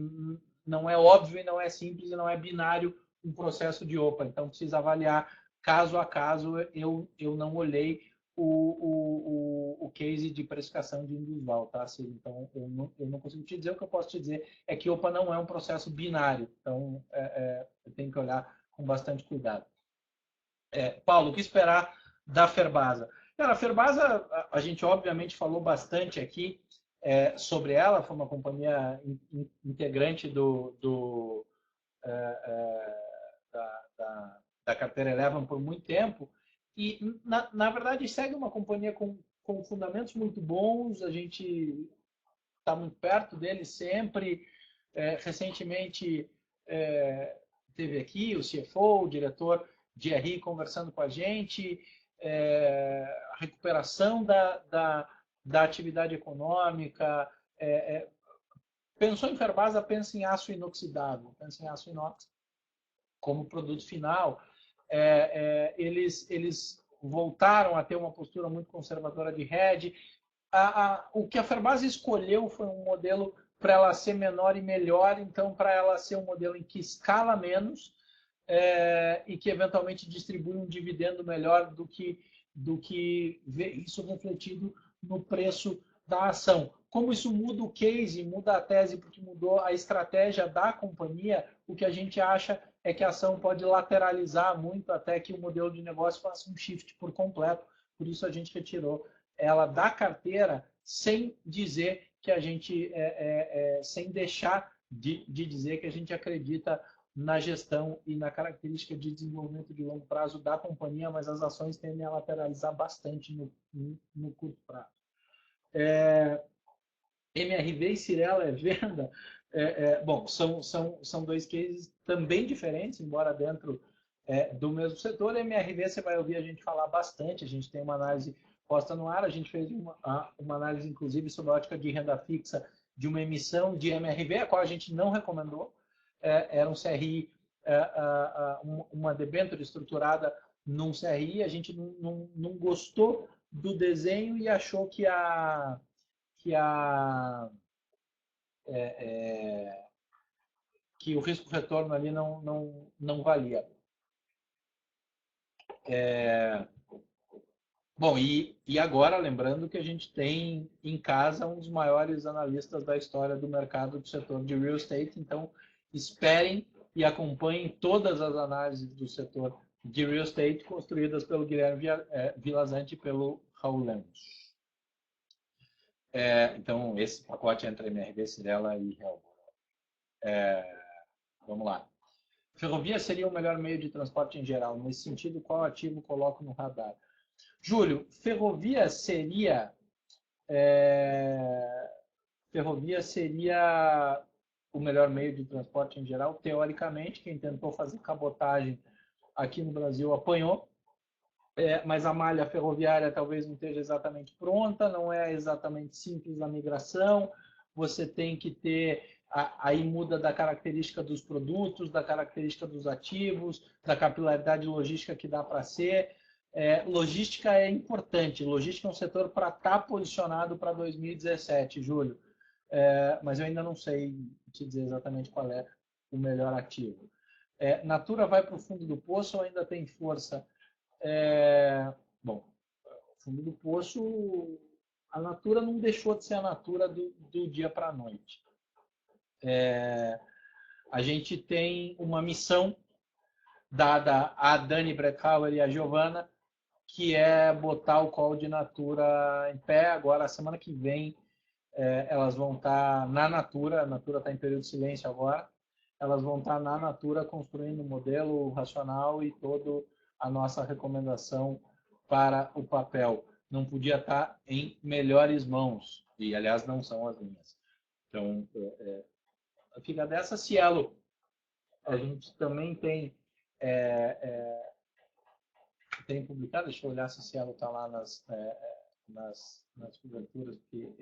não é óbvio e não é simples e não é binário um processo de OPA. Então, precisa avaliar caso a caso. Eu não olhei o case de precificação de Indusval, tá, Ciro? Então, eu não consigo te dizer. O que eu posso te dizer é que OPA não é um processo binário. Então, eu tenho que olhar com bastante cuidado. Paulo, o que esperar da Ferbasa? Cara, a Ferbasa, a gente obviamente falou bastante aqui sobre ela, foi uma companhia integrante da carteira Eleven por muito tempo e, na verdade, segue uma companhia com fundamentos muito bons, a gente está muito perto dele sempre. Recentemente teve aqui o CFO, o diretor de RI, conversando com a gente, a recuperação da atividade econômica. Pensou em Ferbasa, pensa em aço inoxidável, pensa em aço inox como produto final. Eles voltaram a ter uma postura muito conservadora de hedge. O que a Ferbasa escolheu foi um modelo para ela ser menor e melhor, então para ela ser um modelo em que escala menos e que eventualmente distribui um dividendo melhor do que ver isso refletido no preço da ação. Como isso muda o case, muda a tese, porque mudou a estratégia da companhia, o que a gente acha é que a ação pode lateralizar muito até que o modelo de negócio faça um shift por completo. Por isso a gente retirou ela da carteira sem dizer que a gente, sem deixar de dizer que a gente acredita na gestão e na característica de desenvolvimento de longo prazo da companhia, mas as ações tendem a lateralizar bastante no curto prazo. MRV e Cirela é venda? Bom, são dois cases também diferentes, embora dentro do mesmo setor. MRV, você vai ouvir a gente falar bastante, a gente tem uma análise posta no ar, a gente fez uma análise, inclusive, sobre a ótica de renda fixa de uma emissão de MRV, a qual a gente não recomendou. Era um CRI, uma debênture estruturada num CRI, a gente não gostou do desenho e achou que que o risco-retorno ali não valia. Bom, e agora, lembrando que a gente tem em casa um dos maiores analistas da história do mercado do setor de real estate, então esperem e acompanhem todas as análises do setor de real estate construídas pelo Guilherme Vilazante e pelo Raul Lemos. Então, esse pacote entre MRV, Cirela e Real. Vamos lá. Ferrovia seria o melhor meio de transporte em geral. Nesse sentido, qual ativo coloco no radar? Júlio, ferrovia seria o melhor meio de transporte em geral. Teoricamente, quem tentou fazer cabotagem aqui no Brasil apanhou, mas a malha ferroviária talvez não esteja exatamente pronta, não é exatamente simples a migração, você tem que ter, aí muda da característica dos produtos, da característica dos ativos, da capilaridade logística que dá para ser. Logística é importante, logística é um setor para estar posicionado para 2017, Júlio, mas eu ainda não sei te dizer exatamente qual é o melhor ativo. Natura vai para o fundo do poço ou ainda tem força? Bom, o fundo do poço, a Natura não deixou de ser a Natura do dia para a noite. A gente tem uma missão dada a Dani Brecauer e a Giovana, que é botar o call de Natura em pé. Agora, a semana que vem, elas vão estar na Natura, a Natura está em período de silêncio agora, elas vão estar na Natura construindo o modelo racional e toda a nossa recomendação para o papel. Não podia estar em melhores mãos, e aliás não são as minhas. Então, fica dessa. Cielo, a gente também tem publicado, deixa eu olhar se Cielo está lá nas coberturas, porque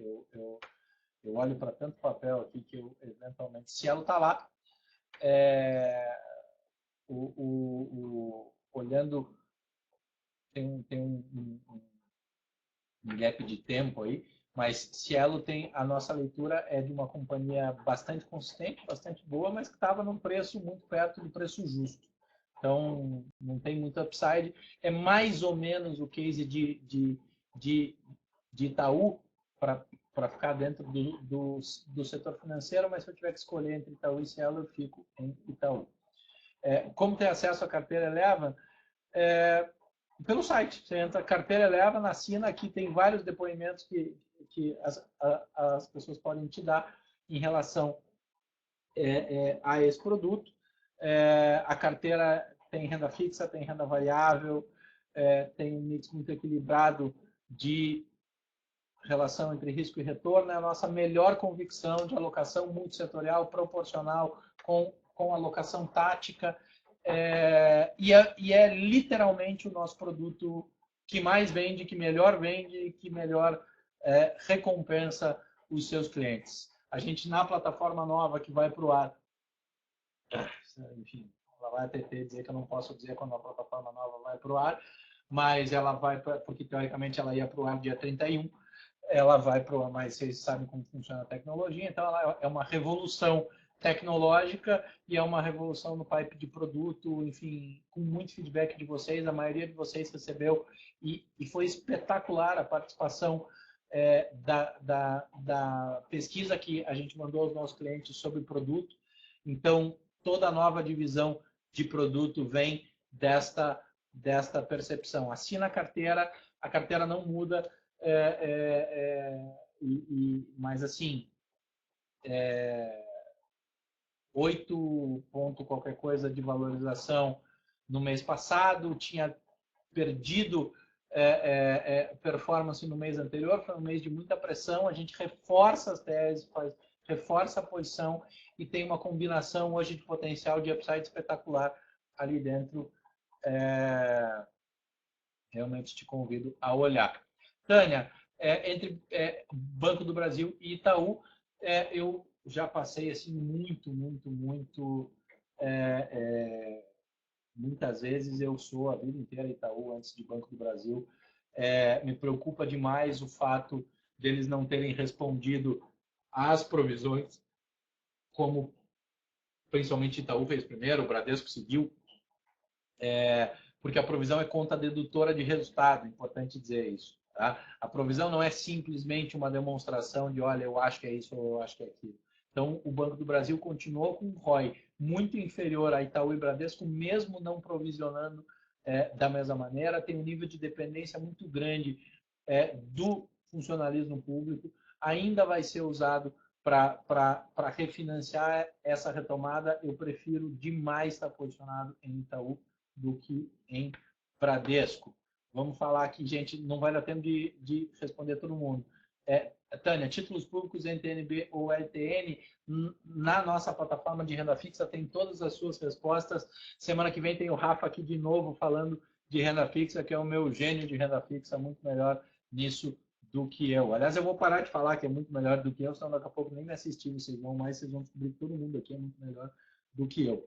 eu olho para tanto papel aqui que eu eventualmente, Cielo está lá, olhando, tem um gap de tempo aí, mas Cielo tem, a nossa leitura é de uma companhia bastante consistente, bastante boa, mas que estava num preço muito perto do preço justo. Então, não tem muito upside. É mais ou menos o case de Itaú, para ficar dentro do setor financeiro, mas se eu tiver que escolher entre Itaú e Cielo, eu fico em Itaú. Como ter acesso à carteira Eleva? Pelo site. Você entra carteira Eleva, assina, aqui tem vários depoimentos que as pessoas podem te dar em relação a esse produto. A carteira tem renda fixa, tem renda variável, tem um mix muito equilibrado de relação entre risco e retorno. É a nossa melhor convicção de alocação multissetorial, proporcional, com alocação tática. E é literalmente o nosso produto que mais vende, que melhor vende, que melhor recompensa os seus clientes. A gente, na plataforma nova que vai para o ar, enfim, ela vai até dizer que eu não posso dizer quando a plataforma nova vai para o ar, mas ela vai, porque teoricamente ela ia para o ar dia 31, ela vai para o ar, mas vocês sabem como funciona a tecnologia, então ela é uma revolução tecnológica e é uma revolução no pipe de produto, enfim, com muito feedback de vocês, a maioria de vocês recebeu e foi espetacular a participação da pesquisa que a gente mandou aos nossos clientes sobre o produto. Então, toda a nova divisão de produto vem desta percepção. Assina a carteira não muda, mas assim, 8 ponto qualquer coisa de valorização no mês passado, tinha perdido performance no mês anterior, foi um mês de muita pressão, a gente reforça as teses, reforça a posição e tem uma combinação hoje de potencial de upside espetacular ali dentro. Realmente te convido a olhar. Tânia, entre Banco do Brasil e Itaú, eu já passei assim muitas vezes. Eu sou a vida inteira Itaú antes de Banco do Brasil. Me preocupa demais o fato deles não terem respondido às provisões, como principalmente Itaú fez primeiro, o Bradesco seguiu, porque a provisão é conta dedutora de resultado, importante dizer isso. Tá? A provisão não é simplesmente uma demonstração de, olha, eu acho que é isso ou eu acho que é aquilo. Então, o Banco do Brasil continuou com um ROI muito inferior a Itaú e Bradesco, mesmo não provisionando da mesma maneira. Tem um nível de dependência muito grande do funcionalismo público. Ainda vai ser usado para refinanciar essa retomada. Eu prefiro demais estar posicionado em Itaú do que em Bradesco. Vamos falar aqui, gente, não vai dar tempo de responder todo mundo. Tânia, títulos públicos NTNB ou LTN, na nossa plataforma de renda fixa tem todas as suas respostas. Semana que vem tem o Rafa aqui de novo falando de renda fixa, que é o meu gênio de renda fixa, muito melhor nisso do que eu. Aliás, eu vou parar de falar que é muito melhor do que eu, senão daqui a pouco nem me assistir, vocês vão descobrir que todo mundo aqui é muito melhor do que eu.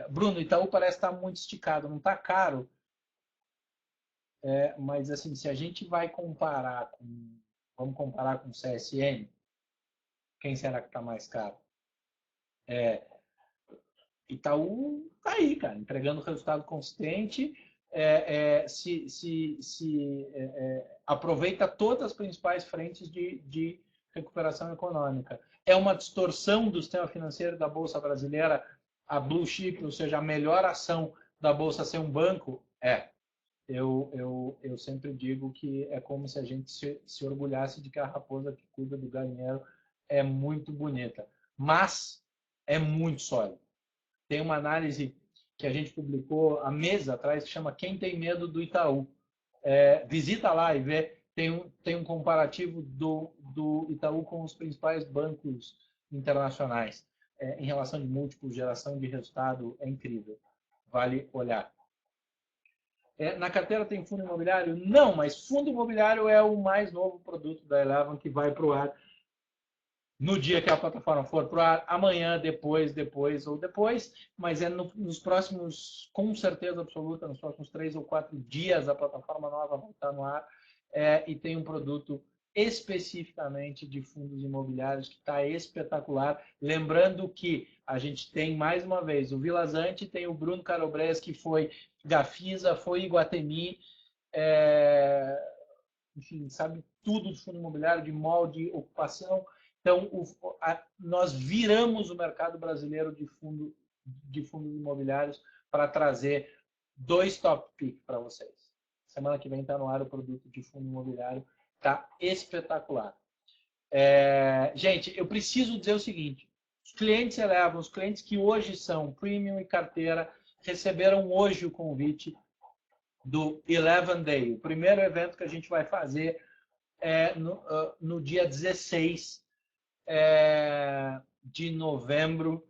Bruno, Itaú parece estar muito esticado, não está caro, mas assim, se a gente vai comparar vamos comparar com o CSN, quem será que está mais caro? Itaú está aí, cara, entregando resultado consistente, aproveita todas as principais frentes de recuperação econômica. É uma distorção do sistema financeiro da Bolsa Brasileira, a Blue Chip, ou seja, a melhor ação da Bolsa ser um banco? Eu sempre digo que é como se a gente se orgulhasse de que a raposa que cuida do galinheiro é muito bonita, mas é muito sólida. Tem uma análise que a gente publicou há meses atrás que chama Quem Tem Medo do Itaú. Visita lá e vê. Tem um comparativo do Itaú com os principais bancos internacionais. Em relação de múltiplos, geração de resultado, é incrível. Vale olhar. Na carteira tem fundo imobiliário? Não, mas fundo imobiliário é o mais novo produto da Eleven que vai para o ar no dia que a plataforma for para o ar, amanhã, depois, mas nos próximos, com certeza absoluta, nos próximos 3 ou 4 dias a plataforma nova vai estar no ar e tem um produto especificamente de fundos imobiliários que está espetacular. Lembrando que a gente tem, mais uma vez, o Vilazante, tem o Bruno Carobres, que foi Gafisa, foi Iguatemi, enfim, sabe tudo de fundo imobiliário, de molde, ocupação. Então, nós viramos o mercado brasileiro de fundos imobiliários para trazer 2 top pick para vocês. Semana que vem está no ar o produto de fundo imobiliário. Está espetacular. Gente, eu preciso dizer o seguinte. Os clientes Eleven, os clientes que hoje são Premium e carteira, receberam hoje o convite do Eleven Day, o primeiro evento que a gente vai fazer no dia 16 de novembro.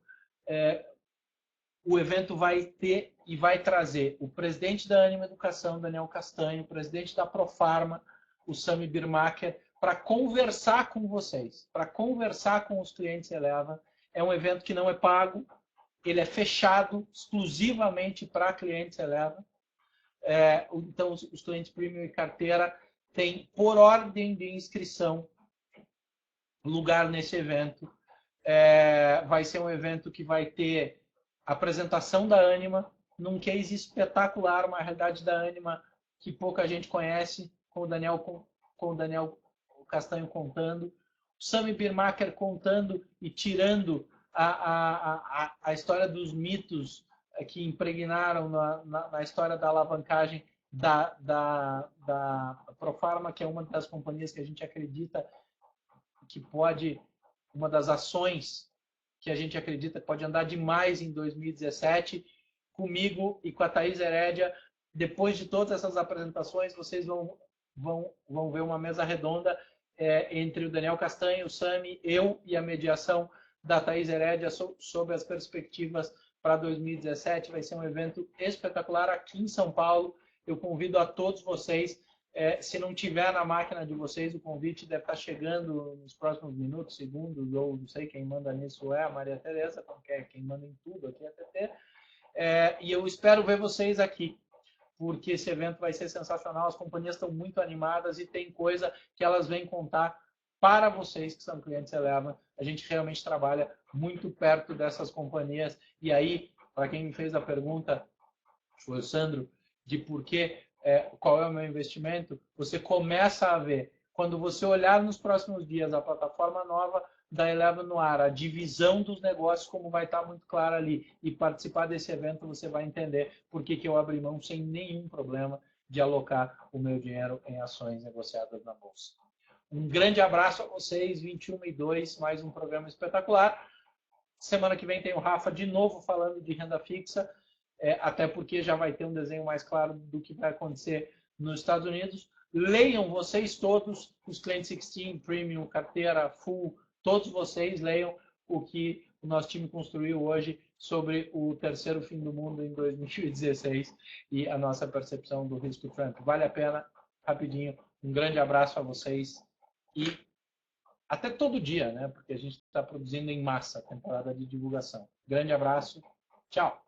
O evento vai ter e vai trazer o presidente da Anima Educação, Daniel Castanho, o presidente da Profarma, o Sami Birmacher, para conversar com vocês, para conversar com os clientes Eleven. É um evento que não é pago, ele é fechado exclusivamente para clientes Eleven. Então, os clientes Premium e carteira têm, por ordem de inscrição, lugar nesse evento. Vai ser um evento que vai ter apresentação da Anima, num case espetacular, uma realidade da Anima que pouca gente conhece, com o Daniel Castanho contando, o Sami Birmacher contando e tirando a história dos mitos que impregnaram na história da alavancagem da Profarma, que é uma das companhias que a gente acredita que pode, uma das ações que a gente acredita que pode andar demais em 2017, comigo e com a Thaís Herédia. Depois de todas essas apresentações, vocês vão ver uma mesa redonda entre o Daniel Castanho, o Sami, eu e a mediação da Thaís Herédia sobre as perspectivas para 2017. Vai ser um evento espetacular aqui em São Paulo. Eu convido a todos vocês. Se não tiver na máquina de vocês, o convite deve estar chegando nos próximos minutos, segundos, ou não sei quem manda nisso é a Maria Tereza, quem manda em tudo aqui é a TT. E eu espero ver vocês aqui, porque esse evento vai ser sensacional. As companhias estão muito animadas e tem coisa que elas vêm contar para vocês que são clientes Eleva. A gente realmente trabalha muito perto dessas companhias. E aí, para quem me fez a pergunta, foi o Sandro, de por que, qual é o meu investimento, você começa a ver, quando você olhar nos próximos dias a plataforma nova da Eleva no ar, a divisão dos negócios, como vai estar muito clara ali, e participar desse evento, você vai entender por que eu abri mão sem nenhum problema de alocar o meu dinheiro em ações negociadas na Bolsa. Um grande abraço a vocês, 21/2, mais um programa espetacular. Semana que vem tem o Rafa de novo falando de renda fixa, até porque já vai ter um desenho mais claro do que vai acontecer nos Estados Unidos. Leiam vocês todos, os clientes 16, Premium, carteira, Full, todos vocês leiam o que o nosso time construiu hoje sobre o terceiro fim do mundo em 2016 e a nossa percepção do risco Trump. Vale a pena, rapidinho. Um grande abraço a vocês e até todo dia, né? Porque a gente está produzindo em massa a temporada de divulgação. Grande abraço, tchau!